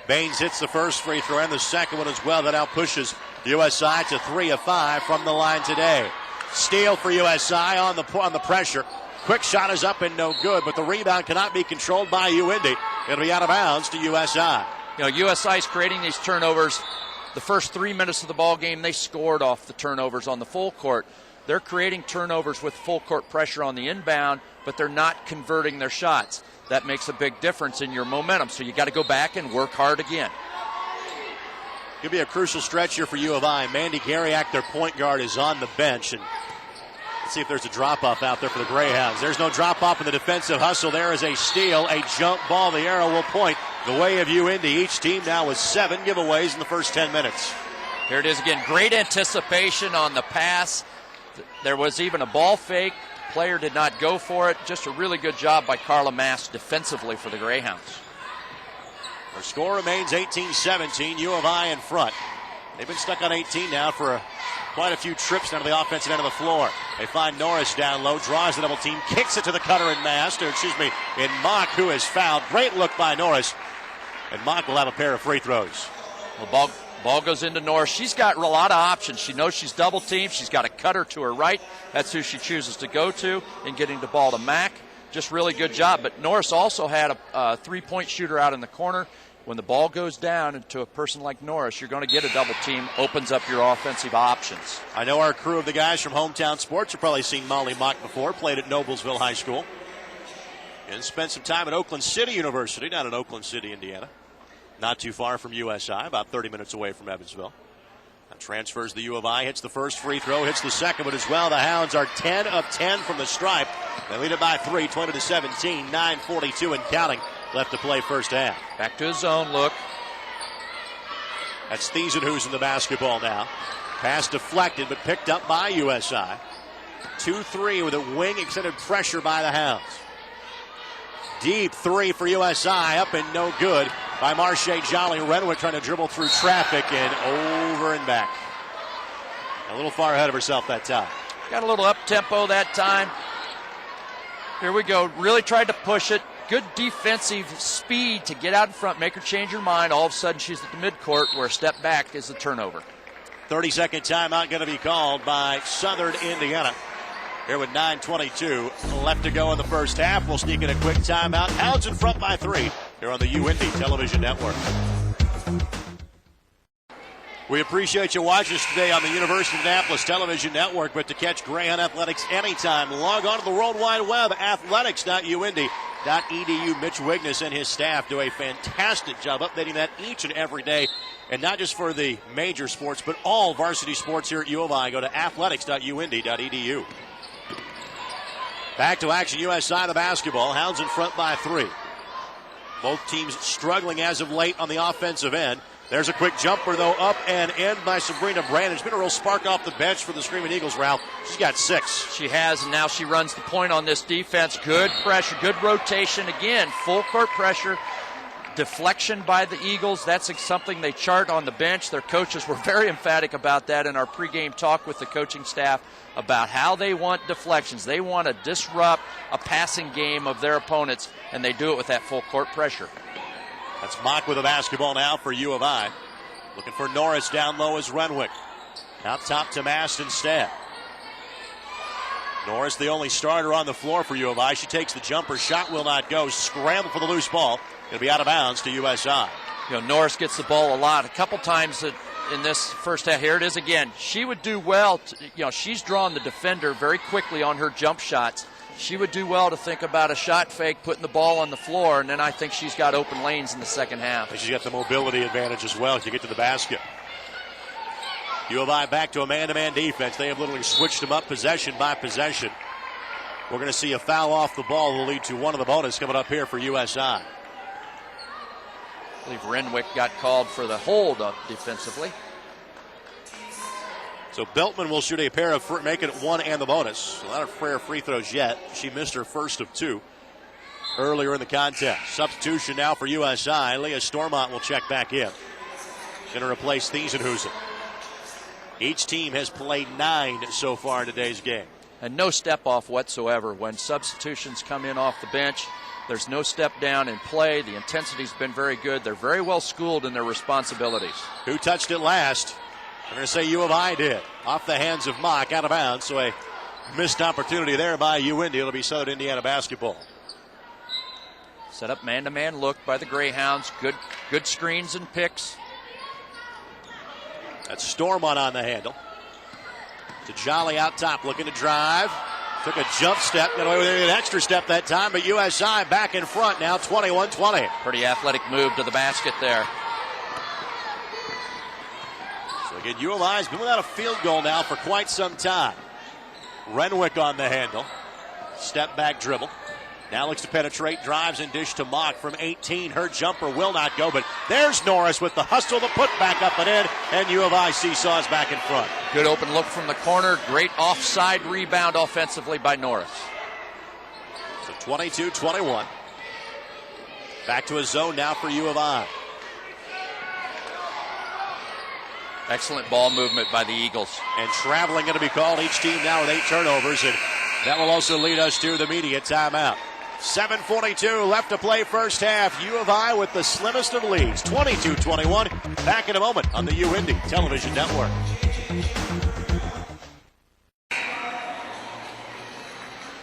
[SPEAKER 1] Baines hits the first free throw and the second one as well. That now pushes USI to 3 of 5 from the line today. Steal for USI on the pressure. Quick shot is up and no good, but the rebound cannot be controlled by UIndy. It'll be out of bounds to USI.
[SPEAKER 2] You know, USI is creating these turnovers. The first 3 minutes of the ball game, they scored off the turnovers on the full court. They're creating turnovers with full court pressure on the inbound, but they're not converting their shots. That makes a big difference in your momentum, so you got to go back and work hard again.
[SPEAKER 1] Could be a crucial stretch here for U of I. Mandy Gariak, their point guard, is on the bench. And let's see if there's a drop-off out there for the Greyhounds. There's no drop-off in the defensive hustle. There is a steal, a jump ball. The arrow will point the way of UIndy. Each team now with 7 giveaways in the first 10 minutes.
[SPEAKER 2] Here it is again. Great anticipation on the pass. There was even a ball fake. Player did not go for it. Just a really good job by Carla Mast defensively for the Greyhounds.
[SPEAKER 1] Their score remains 18-17. U of I in front. They've been stuck on 18 now for quite a few trips down to the offensive end of the floor. They find Norris down low, draws the double team, kicks it to the cutter in Mock, who is fouled. Great look by Norris. And Mock will have a pair of free throws.
[SPEAKER 2] Well, ball goes into Norris. She's got a lot of options. She knows she's double teamed. She's got a cutter to her right. That's who she chooses to go to in getting the ball to Mack. Just really good job. But Norris also had a three-point shooter out in the corner. When the ball goes down into a person like Norris, you're going to get a double team, opens up your offensive options.
[SPEAKER 1] I know our crew of the guys from Hometown Sports have probably seen Molly Mock before, played at Noblesville High School, and spent some time at Oakland City University down in Oakland City, Indiana. Not too far from USI, about 30 minutes away from Evansville. Now transfers the U of I, hits the first free throw, hits the second one as well. The Hounds are 10 of 10 from the stripe. They lead it by 3, 20-17, 9:42 and counting left to play first half.
[SPEAKER 2] Back to his zone look.
[SPEAKER 1] That's Thiessen who's in the basketball now. Pass deflected, but picked up by USI. 2-3 with a wing extended pressure by the Hounds. Deep three for USI, up and no good by Marche Jolly. Renwick trying to dribble through traffic and over and back. A little far ahead of herself that time.
[SPEAKER 2] Got a little up-tempo that time. Here we go. Really tried to push it. Good defensive speed to get out in front, make her change her mind. All of a sudden she's at the midcourt where a step back is the turnover.
[SPEAKER 1] 30-second timeout going to be called by Southern Indiana. Here with 9:22 left to go in the first half. We'll sneak in a quick timeout. Hounds in front by 3 here on the UIndy Television Network. We appreciate you watching us today on the University of Indianapolis Television Network. But to catch Greyhound Athletics anytime, log on to the World Wide Web, athletics.uindy.edu. Mitch Wignes and his staff do a fantastic job updating that each and every day. And not just for the major sports, but all varsity sports here at U of I. Go to athletics.uindy.edu. Back to action, USI the basketball. Hounds in front by 3. Both teams struggling as of late on the offensive end. There's a quick jumper, though, up and in by Sabrina Brandon. It's been a real spark off the bench for the Screaming Eagles, Ralph. She's got 6.
[SPEAKER 2] She has, and now she runs the point on this defense. Good pressure, good rotation. Again, full court pressure. Deflection by the Eagles. That's something they chart on the bench. Their coaches were very emphatic about that in our pregame talk with the coaching staff about how they want deflections. They want to disrupt a passing game of their opponents, and they do it with that full court pressure.
[SPEAKER 1] That's Mock with the basketball now for U of I. Looking for Norris down low as Renwick. Out top to Mast instead. Norris, the only starter on the floor for U of I. She takes the jumper. Shot will not go. Scramble for the loose ball. It'll be out of bounds to USI.
[SPEAKER 2] Norris gets the ball a lot. A couple times in this first half. Here it is again. She would do well. She's drawn the defender very quickly on her jump shots. She would do well to think about a shot fake, putting the ball on the floor, and then I think she's got open lanes in the second half.
[SPEAKER 1] And she's got the mobility advantage as well to get to the basket. U of I back to a man-to-man defense. They have literally switched them up possession by possession. We're going to see a foul off the ball will lead to one of the bonus coming up here for USI.
[SPEAKER 2] I believe Renwick got called for the hold up defensively.
[SPEAKER 1] So Beltman will shoot a pair of, make it one and the bonus. A lot of fair free throws yet. She missed her first of two earlier in the contest. Substitution now for USI. Leah Stormont will check back in. Going to replace Thiesenhusen. Each team has played 9 so far in today's game.
[SPEAKER 2] And no step off whatsoever. When substitutions come in off the bench, there's no step down in play. The intensity's been very good. They're very well schooled in their responsibilities.
[SPEAKER 1] Who touched it last? We're going to say U of I did. Off the hands of Mock, out of bounds. So a missed opportunity there by UIndy. It'll be Southern Indiana basketball.
[SPEAKER 2] Set up man-to-man look by the Greyhounds. Good screens and picks.
[SPEAKER 1] That's Stormont on the handle. To Jolly out top, looking to drive. Took a jump step, got away with an extra step that time, but USI back in front now, 21-20.
[SPEAKER 2] Pretty athletic move to the basket there.
[SPEAKER 1] So again, U of I has been without a field goal now for quite some time. Renwick on the handle. Step back dribble. Now looks to penetrate, drives and dish to Mock from 18. Her jumper will not go, but there's Norris with the hustle, the put back up and in, and U of I seesaws back in front.
[SPEAKER 2] Good open look from the corner. Great offside rebound offensively by Norris.
[SPEAKER 1] So 22-21. Back to a zone now for U of I.
[SPEAKER 2] Excellent ball movement by the Eagles.
[SPEAKER 1] And traveling going to be called. Each team now with 8 turnovers, and that will also lead us to the media timeout. 7:42 left to play first half. U of I with the slimmest of leads, 22-21. Back in a moment on the UIndy Television Network.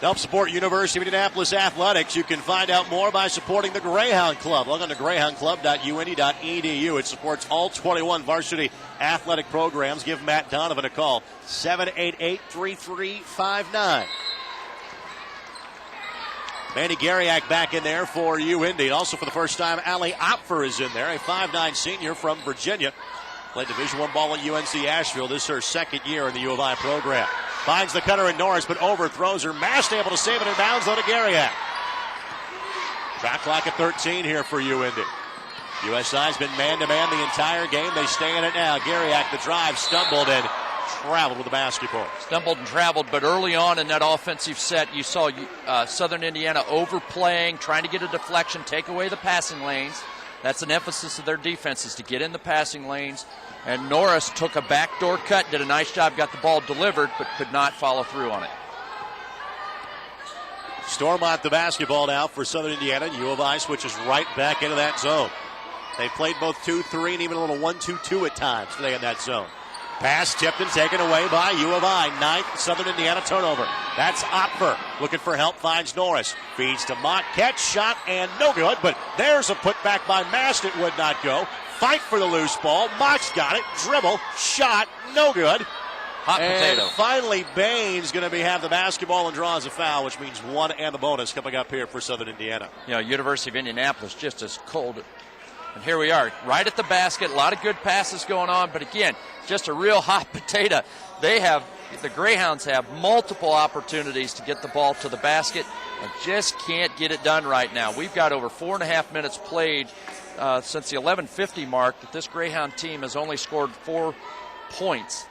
[SPEAKER 1] To help support University of Indianapolis athletics, you can find out more by supporting the Greyhound Club. Log on to greyhoundclub.uindy.edu. It supports all 21 varsity athletic programs. Give Matt Donovan a call, 788-3359. Mandy Gariak back in there for UIndy. And also for the first time, Allie Opfer is in there, a 5'9 senior from Virginia. Played Division I ball at UNC Asheville. This is her second year in the U of I program. Finds the cutter in Norris, but overthrows her. Mast able to save it in bounds, though, to Gariak. Shot clock at 13 here for UIndy. USI's been man-to-man the entire game. They stay in it now. Gariak, the drive, stumbled and traveled with the basketball.
[SPEAKER 2] Stumbled and traveled, but early on in that offensive set, you saw Southern Indiana overplaying, trying to get a deflection, take away the passing lanes. That's an emphasis of their defense, is to get in the passing lanes. And Norris took a backdoor cut, did a nice job, got the ball delivered, but could not follow through on it.
[SPEAKER 1] Stormont the basketball now for Southern Indiana. U of I switches right back into that zone. They played both 2-3 and even a little 1-2-2 at times today in that zone. Pass tipped and taken away by U of I. 9th Southern Indiana turnover. That's Opfer looking for help, finds Norris. Feeds to Mott. Catch, shot, and no good. But there's a putback by Mast. It would not go. Fight for the loose ball. Mott's got it. Dribble. Shot. No good.
[SPEAKER 2] Hot potato.
[SPEAKER 1] And finally, Baines going to have the basketball and draws a foul, which means one and the bonus coming up here for Southern Indiana.
[SPEAKER 2] University of Indianapolis just as cold. And here we are, right at the basket. A lot of good passes going on, but again, just a real hot potato. The Greyhounds have multiple opportunities to get the ball to the basket and just can't get it done right now. We've got over 4.5 minutes played since the 11:50 mark that this Greyhound team has only scored 4 points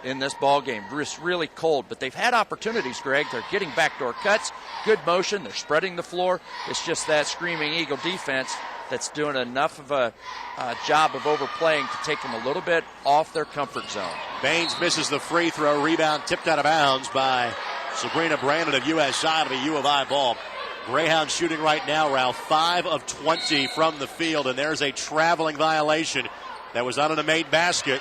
[SPEAKER 2] in this ball game. It's really cold, but they've had opportunities, Greg. They're getting backdoor cuts, good motion, they're spreading the floor. It's just that Screaming Eagle defense that's doing enough of a job of overplaying to take them a little bit off their comfort zone.
[SPEAKER 1] Baines misses the free throw. Rebound tipped out of bounds by Sabrina Brandon of USI. It'll be U of I ball. Greyhound shooting right now, Ralph, 5 of 20 from the field, and there's a traveling violation that was on a made basket.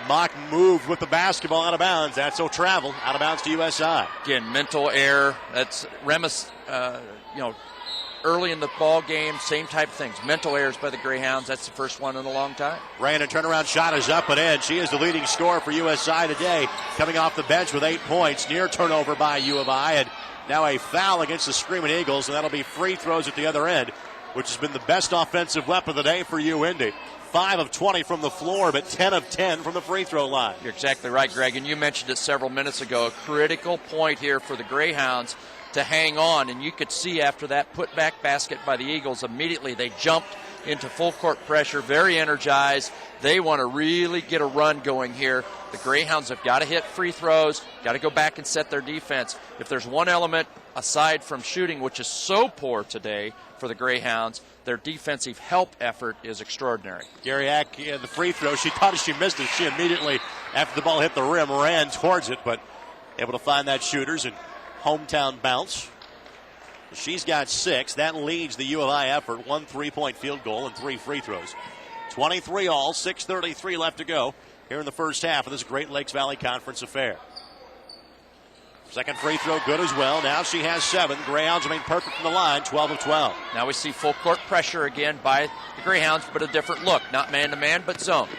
[SPEAKER 1] Mock moved with the basketball out of bounds. That's no travel. Out of bounds to USI.
[SPEAKER 2] Again, mental error. That's Remus, early in the ball game, same type of things. Mental errors by the Greyhounds. That's the first one in a long time.
[SPEAKER 1] Brandon turnaround shot is up and in. She is the leading scorer for USI today, coming off the bench with 8 points. Near turnover by U of I, and now a foul against the Screaming Eagles, and that'll be free throws at the other end, which has been the best offensive weapon of the day for UIndy. 5 of 20 from the floor, but 10 of 10 from the free throw line.
[SPEAKER 2] You're exactly right, Greg, and you mentioned it several minutes ago. A critical point here for the Greyhounds to hang on, and you could see after that putback basket by the Eagles, immediately they jumped into full court pressure, very energized. They want to really get a run going here. The Greyhounds have got to hit free throws, got to go back and set their defense. If there's one element aside from shooting, which is so poor today for the Greyhounds, their defensive help effort is extraordinary.
[SPEAKER 1] Garriak, the free throw, she thought she missed it. She immediately, after the ball hit the rim, ran towards it, but able to find that shooters and hometown bounce. She's got 6. That leads the U of I effort. 1 3-point field goal and 3 free throws. 23 all, 6:33 left to go here in the first half of this Great Lakes Valley Conference affair. Second free throw good as well. Now she has 7. Greyhounds remain perfect from the line, 12 of 12.
[SPEAKER 2] Now we see full court pressure again by the Greyhounds, but a different look. Not man-to-man, but zone.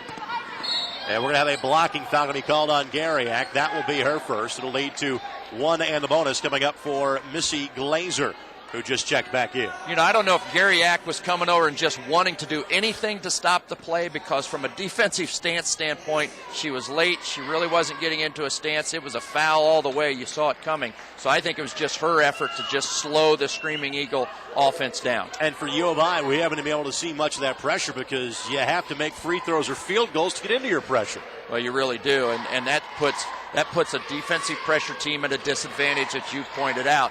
[SPEAKER 1] And we're going to have a blocking foul going to be called on Garriak. That will be her first. It'll lead to 1 and the bonus coming up for Missy Glazer, who just checked back in.
[SPEAKER 2] I don't know if Garriak was coming over and just wanting to do anything to stop the play, because from a defensive stance standpoint, she was late. She really wasn't getting into a stance. It was a foul all the way. You saw it coming. So I think it was just her effort to just slow the Screaming Eagle offense down.
[SPEAKER 1] And for U of I, we haven't been able to see much of that pressure, because you have to make free throws or field goals to get into your pressure.
[SPEAKER 2] Well, you really do, and that puts a defensive pressure team at a disadvantage, that you pointed out.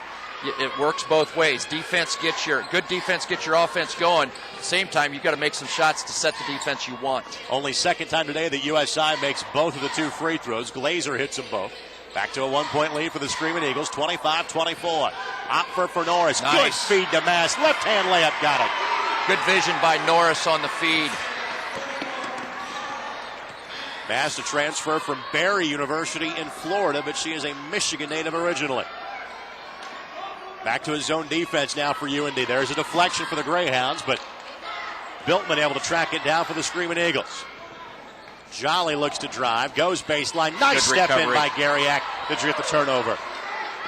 [SPEAKER 2] It works both ways. Good defense gets your offense going. At the same time, you've got to make some shots to set the defense you want.
[SPEAKER 1] Only second time today that USI makes both of the 2 free throws. Glazer hits them both. Back to a 1-point lead for the Screaming Eagles, 25-24. Opfer for Norris.
[SPEAKER 2] Nice.
[SPEAKER 1] Good feed to Mass. Left-hand layup, got it.
[SPEAKER 2] Good vision by Norris on the feed.
[SPEAKER 1] Mass, a transfer from Barry University in Florida, but she is a Michigan native originally. Back to his zone defense now for UIndy. There's a deflection for the Greyhounds, but Biltman able to track it down for the Screaming Eagles. Jolly looks to drive, goes baseline. Nice step in by Garriak to get the turnover.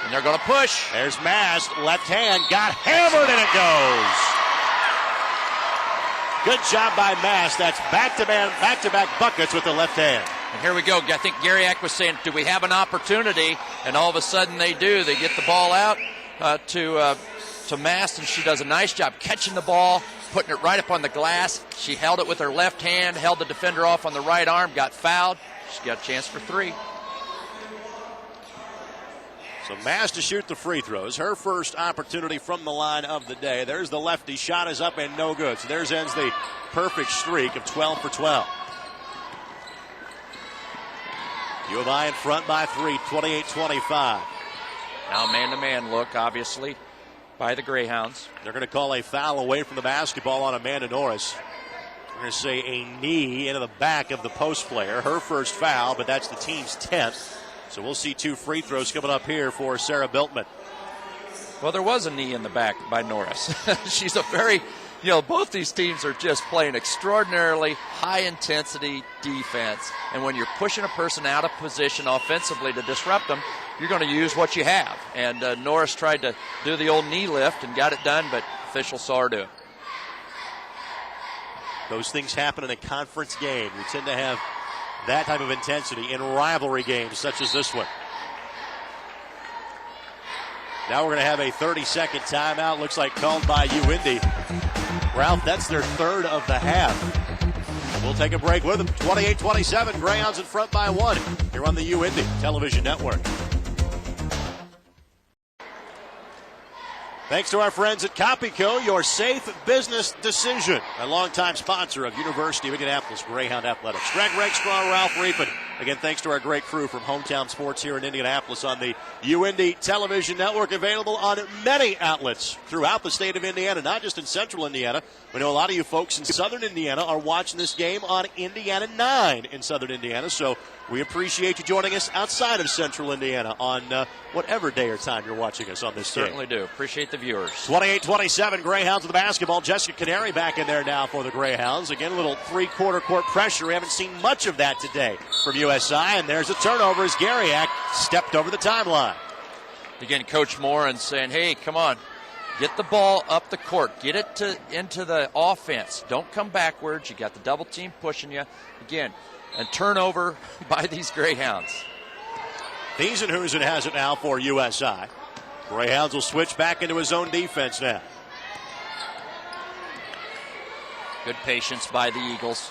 [SPEAKER 2] And they're going to push.
[SPEAKER 1] There's Mass, left hand, got hammered, and it goes. Good job by Mass. That's back-to-back buckets with the left hand.
[SPEAKER 2] And here we go. I think Garriak was saying, do we have an opportunity? And all of a sudden they do. They get the ball out to Mass, and she does a nice job catching the ball, putting it right up on the glass. She held it with her left hand, held the defender off on the right arm, got fouled. She got a chance for 3.
[SPEAKER 1] So Mass to shoot the free throws. Her first opportunity from the line of the day. There's the lefty. Shot is up and no good. So there's ends the perfect streak of 12 for 12. U of I in front by 3, 28-25.
[SPEAKER 2] Now man-to-man look, obviously, by the Greyhounds.
[SPEAKER 1] They're going to call a foul away from the basketball on Amanda Norris. We're going to say a knee into the back of the post player. Her first foul, but that's the team's 10th. So we'll see 2 free throws coming up here for Sarah Biltman.
[SPEAKER 2] Well, there was a knee in the back by Norris. She's a very, both these teams are just playing extraordinarily high-intensity defense. And when you're pushing a person out of position offensively to disrupt them, you're going to use what you have. And Norris tried to do the old knee lift and got it done, but officials saw her do it.
[SPEAKER 1] Those things happen in a conference game. You tend to have that type of intensity in rivalry games such as this one. Now we're going to have a 30-second timeout. Looks like called by UIndy. Ralph, that's their 3rd of the half. We'll take a break with them. 28-27, Greyhounds in front by 1 here on the UIndy Television Network. Thanks to our friends at Copyco, your safe business decision. A longtime sponsor of University of Indianapolis Greyhound Athletics. Greg Rakestraw, Ralph Reepin Again, thanks to our great crew from Hometown Sports here in Indianapolis on the UIndy television network, available on many outlets throughout the state of Indiana, not just in central Indiana. We know a lot of you folks in southern Indiana are watching this game on Indiana 9 in southern Indiana, so we appreciate you joining us outside of central Indiana on whatever day or time you're watching us on this game.
[SPEAKER 2] Certainly do. Appreciate the viewers.
[SPEAKER 1] 28-27, Greyhounds with the basketball. Jessica Canary back in there now for the Greyhounds. Again, a little three-quarter court pressure. We haven't seen much of that today from USI, and there's a turnover as Garriak stepped over the timeline.
[SPEAKER 2] Again, Coach Moran saying, hey, come on, get the ball up the court. Get it into the offense. Don't come backwards. You got the double team pushing you. Again, a turnover by these Greyhounds.
[SPEAKER 1] Thiesenhuisen has it now for USI. Greyhounds will switch back into his own defense now.
[SPEAKER 2] Good patience by the Eagles.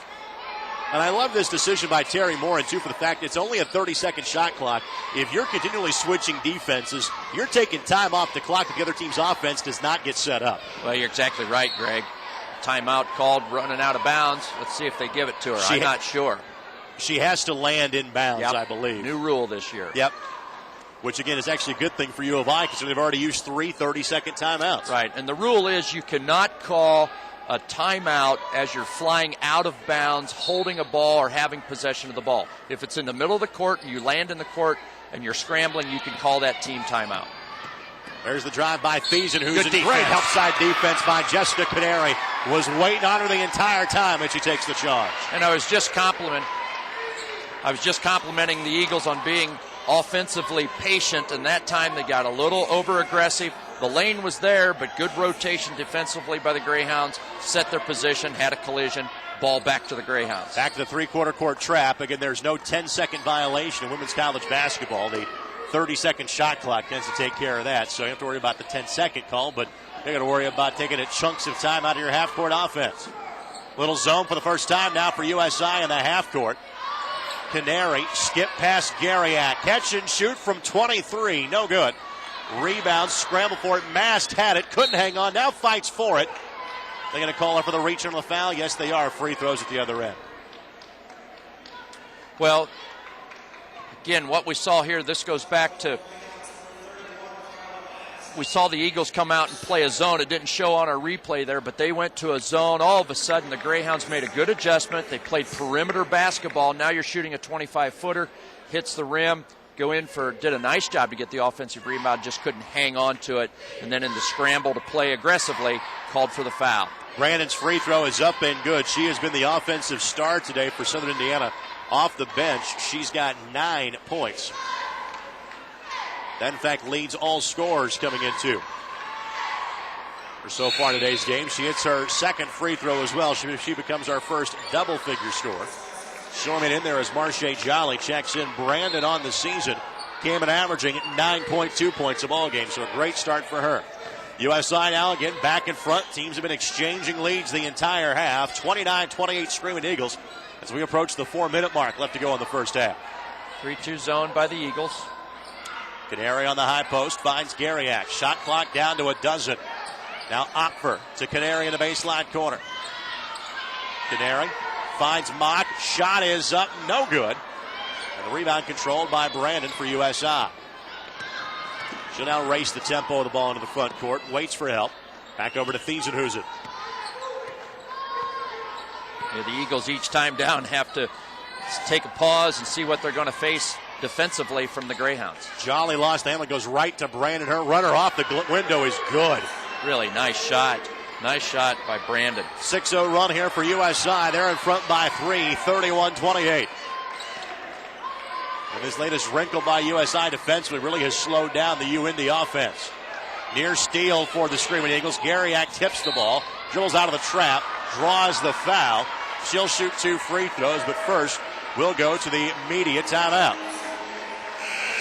[SPEAKER 1] And I love this decision by Terry Moran, too, for the fact it's only a 30-second shot clock. If you're continually switching defenses, you're taking time off the clock if the other team's offense does not get set up.
[SPEAKER 2] Well, you're exactly right, Greg. Timeout called, running out of bounds. Let's see if they give it to her. I'm not sure.
[SPEAKER 1] She has to land in bounds, I believe.
[SPEAKER 2] New rule this year.
[SPEAKER 1] Yep. Which, again, is actually a good thing for U of I because they've already used 3 30-second timeouts.
[SPEAKER 2] Right, and the rule is you cannot call a timeout as you're flying out of bounds, holding a ball, or having possession of the ball. If it's in the middle of the court and you land in the court and you're scrambling, you can call that team timeout.
[SPEAKER 1] There's the drive by Thiesenhuisen.
[SPEAKER 2] Good defense.
[SPEAKER 1] Great help side defense by Jessica Canary. Was waiting on her the entire time, and she takes the charge.
[SPEAKER 2] And I was just complimenting the Eagles on being offensively patient, and that time they got a little over-aggressive. The lane was there, but good rotation defensively by the Greyhounds. Set their position, had a collision, ball back to the Greyhounds.
[SPEAKER 1] Back to the three-quarter court trap. Again, there's no 10-second violation in women's college basketball. The 30-second shot clock tends to take care of that, so you don't have to worry about the 10-second call, but you're going to worry about taking chunks of time out of your half-court offense. Little zone for the first time now for USI in the half-court. Canary skip past Garriak. Catch and shoot from 23. No good. Rebound, scramble for it. Mast had it, couldn't hang on. Now fights for it. They're going to call her for the reach on the foul. Yes, they are. Free throws at the other end.
[SPEAKER 2] Well, again, what we saw here, this goes back to, we saw the Eagles come out and play a zone. It didn't show on our replay there, but they went to a zone. All of a sudden, the Greyhounds made a good adjustment. They played perimeter basketball. Now you're shooting a 25-footer, hits the rim. Did a nice job to get the offensive rebound, just couldn't hang on to it. And then in the scramble to play aggressively, called for the foul.
[SPEAKER 1] Brandon's free throw is up and good. She has been the offensive star today for Southern Indiana. Off the bench, she's got 9 points. That, in fact, leads all scorers coming into for so far today's game. She hits her second free throw as well. She becomes our first double-figure scorer. Storming in there as Marche Jolly checks in. Brandon on the season came in averaging 9.2 points a ball game, so a great start for her. USI now again back in front. Teams have been exchanging leads the entire half. 29-28 Screaming Eagles as we approach the 4-minute mark left to go in the first half.
[SPEAKER 2] 3-2 zone by the Eagles.
[SPEAKER 1] Canary on the high post finds Garriak. Shot clock down to a dozen. Now Opfer to Canary in the baseline corner. Canary finds Mock. Shot is up. No good. And the rebound controlled by Brandon for USI. She'll now race the tempo of the ball into the front court. Waits for help. Back over to Thiesenhuisen.
[SPEAKER 2] Yeah, the Eagles each time down have to take a pause and see what they're going to face defensively from the Greyhounds.
[SPEAKER 1] Jolly lost the handle. Goes right to Brandon. Her runner off the window is good.
[SPEAKER 2] Really nice shot. Nice shot by Brandon.
[SPEAKER 1] 6-0 run here for USI. They're in front by 3, 31-28. And this latest wrinkle by USI defensively really has slowed down the UIndy offense. Near steal for the Screaming Eagles. Garriak tips the ball, dribbles out of the trap, draws the foul. She'll shoot 2 free throws, but first we'll go to the media timeout.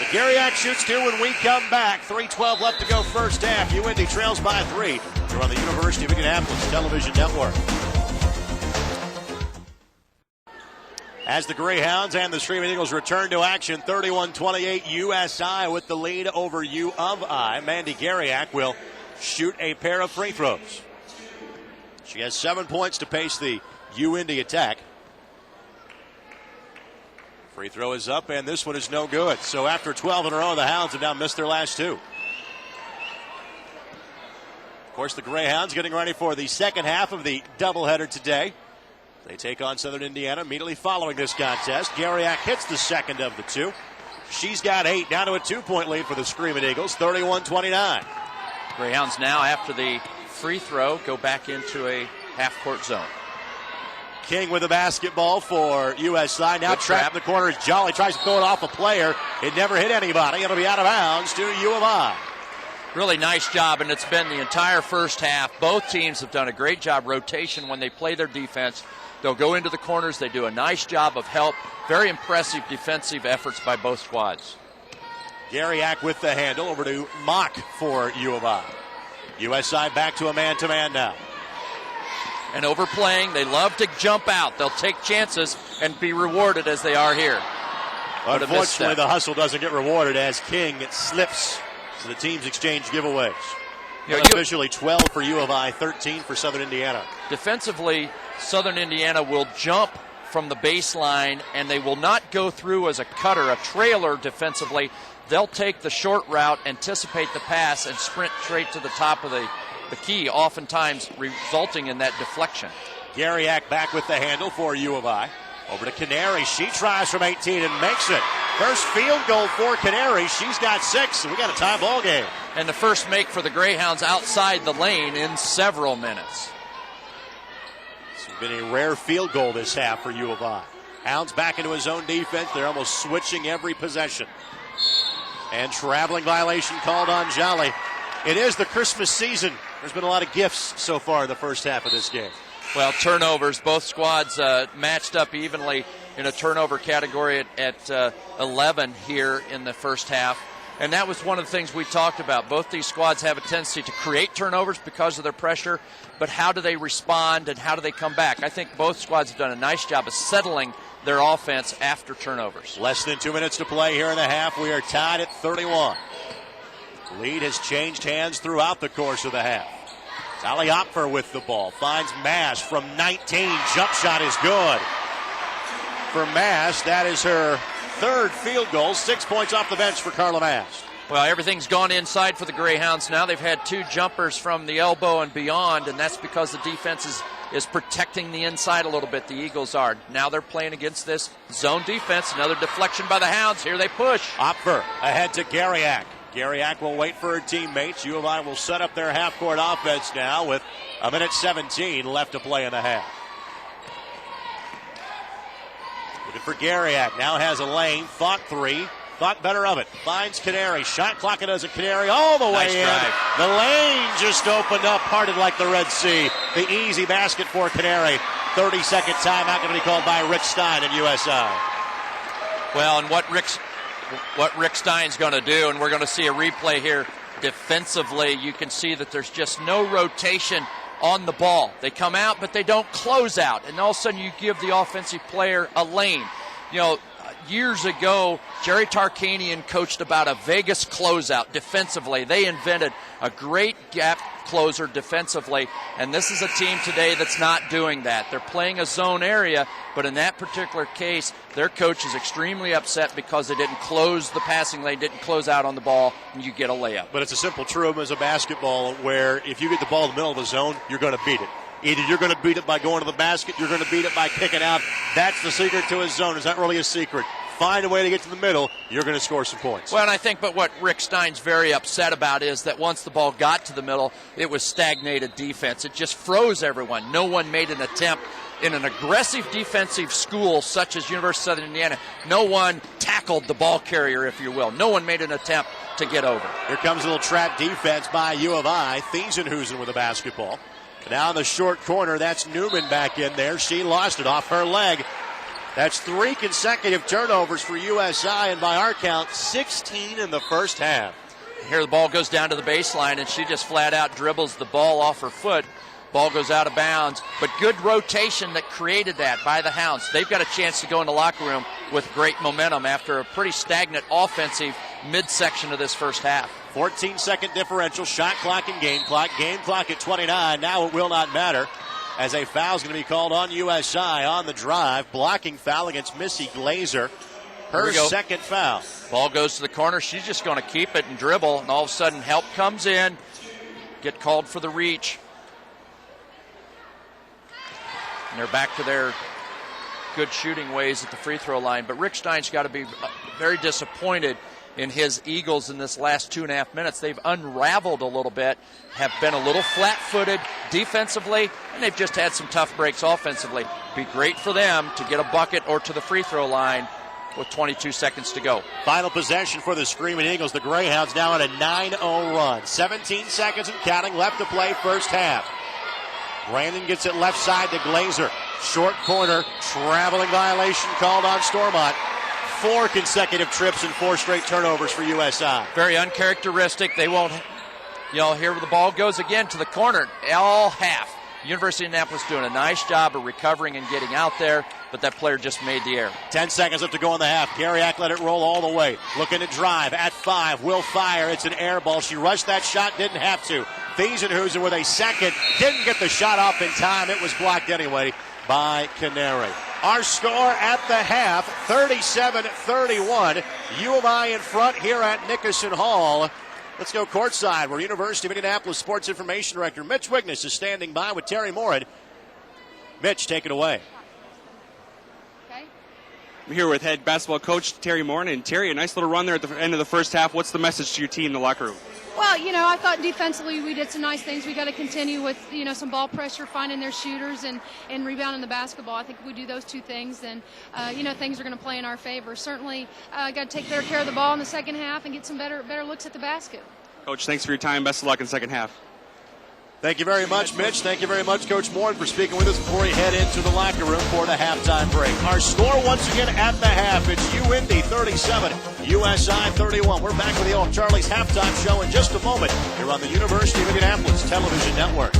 [SPEAKER 1] The Garriak shoots 2 when we come back. 3:12 left to go first half. UIndy trails by 3. You're on the University of Indianapolis television network. As the Greyhounds and the Screaming Eagles return to action, 31-28 USI with the lead over U of I. Mandy Garriak will shoot a pair of free throws. She has 7 points to pace the UIndy attack. Free throw is up, and this one is no good. So after 12 in a row, the Hounds have now missed their last two. Of course, the Greyhounds getting ready for the second half of the doubleheader today. They take on Southern Indiana immediately following this contest. Gariak hits the second of the two. She's got 8, down to a 2-point lead for the Screaming Eagles, 31-29.
[SPEAKER 2] Greyhounds now, after the free throw, go back into a half-court zone.
[SPEAKER 1] King with the basketball for USI. Now trapped in the corner as Jolly tries to throw it off a player. It never hit anybody. It'll be out of bounds to U of I.
[SPEAKER 2] Really nice job, and it's been the entire first half. Both teams have done a great job rotation when they play their defense. They'll go into the corners. They do a nice job of help. Very impressive defensive efforts by both squads.
[SPEAKER 1] Gariak with the handle over to Mock for U of I. USI back to a man-to-man now.
[SPEAKER 2] And overplaying, they love to jump out. They'll take chances and be rewarded as they are here.
[SPEAKER 1] Unfortunately, the hustle doesn't get rewarded as King slips. So the teams exchange giveaways. Officially 12 for U of I, 13 for Southern Indiana.
[SPEAKER 2] Defensively, Southern Indiana will jump from the baseline, and they will not go through as a cutter, a trailer defensively. They'll take the short route, anticipate the pass, and sprint straight to the top of the key, oftentimes resulting in that deflection.
[SPEAKER 1] Gariak back with the handle for U of I. Over to Canary. She tries from 18 and makes it. First field goal for Canary. She's got 6, and we got a tie ball game.
[SPEAKER 2] And the first make for the Greyhounds outside the lane in several minutes.
[SPEAKER 1] It's been a rare field goal this half for U of I. Hounds back into his own defense. They're almost switching every possession. And traveling violation called on Jolly. It is the Christmas season. There's been a lot of gifts so far in the first half of this game.
[SPEAKER 2] Well, turnovers. Both squads matched up evenly in a turnover category at 11 here in the first half. And that was one of the things we talked about. Both these squads have a tendency to create turnovers because of their pressure, but how do they respond and how do they come back? I think both squads have done a nice job of settling their offense after turnovers.
[SPEAKER 1] Less than 2 minutes to play here in the half. We are tied at 31. Lead has changed hands throughout the course of the half. Sally Opfer with the ball. Finds Mash from 19. Jump shot is good. For Mash, that is her third field goal. 6 points off the bench for Carla Mash.
[SPEAKER 2] Well, everything's gone inside for the Greyhounds now. They've had 2 jumpers from the elbow and beyond, and that's because the defense is protecting the inside a little bit. The Eagles are. Now they're playing against this zone defense. Another deflection by the Hounds. Here they push.
[SPEAKER 1] Opfer ahead to Gariak. Gariak will wait for her teammates. U of I will set up their half-court offense now with 1:17 left to play in the half. Looking for Gariak. Now has a lane. Thought 3. Thought better of it. Finds Canary. Shot clock it as a Canary all the way
[SPEAKER 2] nice
[SPEAKER 1] in.
[SPEAKER 2] Drive.
[SPEAKER 1] The lane just opened up, parted like the Red Sea. The easy basket for Canary. 30-second timeout going to be called by Rick Stein in USI.
[SPEAKER 2] Well, and what Rick Stein's going to do, and we're going to see a replay here defensively, you can see that there's just no rotation on the ball. They come out, but they don't close out, and all of a sudden you give the offensive player a lane. You know, years ago, Jerry Tarkanian coached about a Vegas closeout defensively. They invented a great gap closer defensively, and this is a team today that's not doing that. They're playing a zone area, but in that particular case, their coach is extremely upset because they didn't close the passing lane, didn't close out on the ball, and you get a layup.
[SPEAKER 1] But it's a simple truism as a basketball where if you get the ball in the middle of the zone, you're going to beat it. Either you're going to beat it by going to the basket, you're going to beat it by kicking out. That's the secret to his zone. It's not really a secret. Find a way to get to the middle, you're going to score some points.
[SPEAKER 2] Well, and I think what Rick Stein's very upset about is that once the ball got to the middle, it was stagnated defense. It just froze everyone. No one made an attempt in an aggressive defensive school such as University of Southern Indiana. No one tackled the ball carrier, if you will. No one made an attempt to get over.
[SPEAKER 1] Here comes a little trap defense by U of I. Thiesenhusen with the basketball. Now in the short corner, that's Newman back in there. She lost it off her leg. That's 3 consecutive turnovers for USI, and by our count, 16 in the first half.
[SPEAKER 2] Here the ball goes down to the baseline, and she just flat out dribbles the ball off her foot. Ball goes out of bounds, but good rotation that created that by the Hounds. They've got a chance to go in the locker room with great momentum after a pretty stagnant offensive midsection of this first half.
[SPEAKER 1] 14-second differential, shot clock and game clock. Game clock at 29. Now it will not matter, as a foul is going to be called on USI on the drive. Blocking foul against Missy Glazer. her second foul.
[SPEAKER 2] Ball goes to the corner. She's just going to keep it and dribble, and all of a sudden help comes in. Get called for the reach. And they're back to their good shooting ways at the free throw line. But Rick Stein's got to be very disappointed in his Eagles in this last 2.5 minutes. They've unraveled a little bit, have been a little flat-footed defensively, and they've just had some tough breaks offensively. Be great for them to get a bucket or to the free throw line with 22 seconds to go.
[SPEAKER 1] Final possession for the Screaming Eagles. The Greyhounds now on a 9-0 run. 17 seconds and counting left to play first half. Brandon gets it left side to Glazer. Short corner, traveling violation called on Stormont. 4 consecutive trips and 4 straight turnovers for USI.
[SPEAKER 2] Very uncharacteristic. They won't, here the ball goes again to the corner, all half. University of Indianapolis doing a nice job of recovering and getting out there, but that player just made the error.
[SPEAKER 1] 10 seconds left to go in the half. Carriac let it roll all the way. Looking to drive at 5. Will fire. It's an air ball. She rushed that shot, didn't have to. Thiesenhuisen with a second. Didn't get the shot off in time. It was blocked anyway by Canary. Our score at the half, 37-31. U of I in front here at Nicoson Hall. Let's go courtside, where University of Indianapolis Sports Information Director Mitch Wignes is standing by with Terry Morin. Mitch, take it away.
[SPEAKER 4] I'm here with head basketball coach Terry Morin. And Terry, a nice little run there at the end of the first half. What's the message to your team in the locker room?
[SPEAKER 5] Well, I thought defensively we did some nice things. We got to continue with, some ball pressure, finding their shooters, and rebounding the basketball. I think if we do those two things, then, things are going to play in our favor. Certainly got to take better care of the ball in the second half and get some better looks at the basket.
[SPEAKER 4] Coach, thanks for your time. Best of luck in the second half.
[SPEAKER 1] Thank you very much, Mitch. Thank you very much, Coach Morin, for speaking with us before we head into the locker room for the halftime break. Our score once again at the half, it's UIndy 37, USI 31. We're back with the Old Charlie's halftime show in just a moment here on the University of Indianapolis Television Network.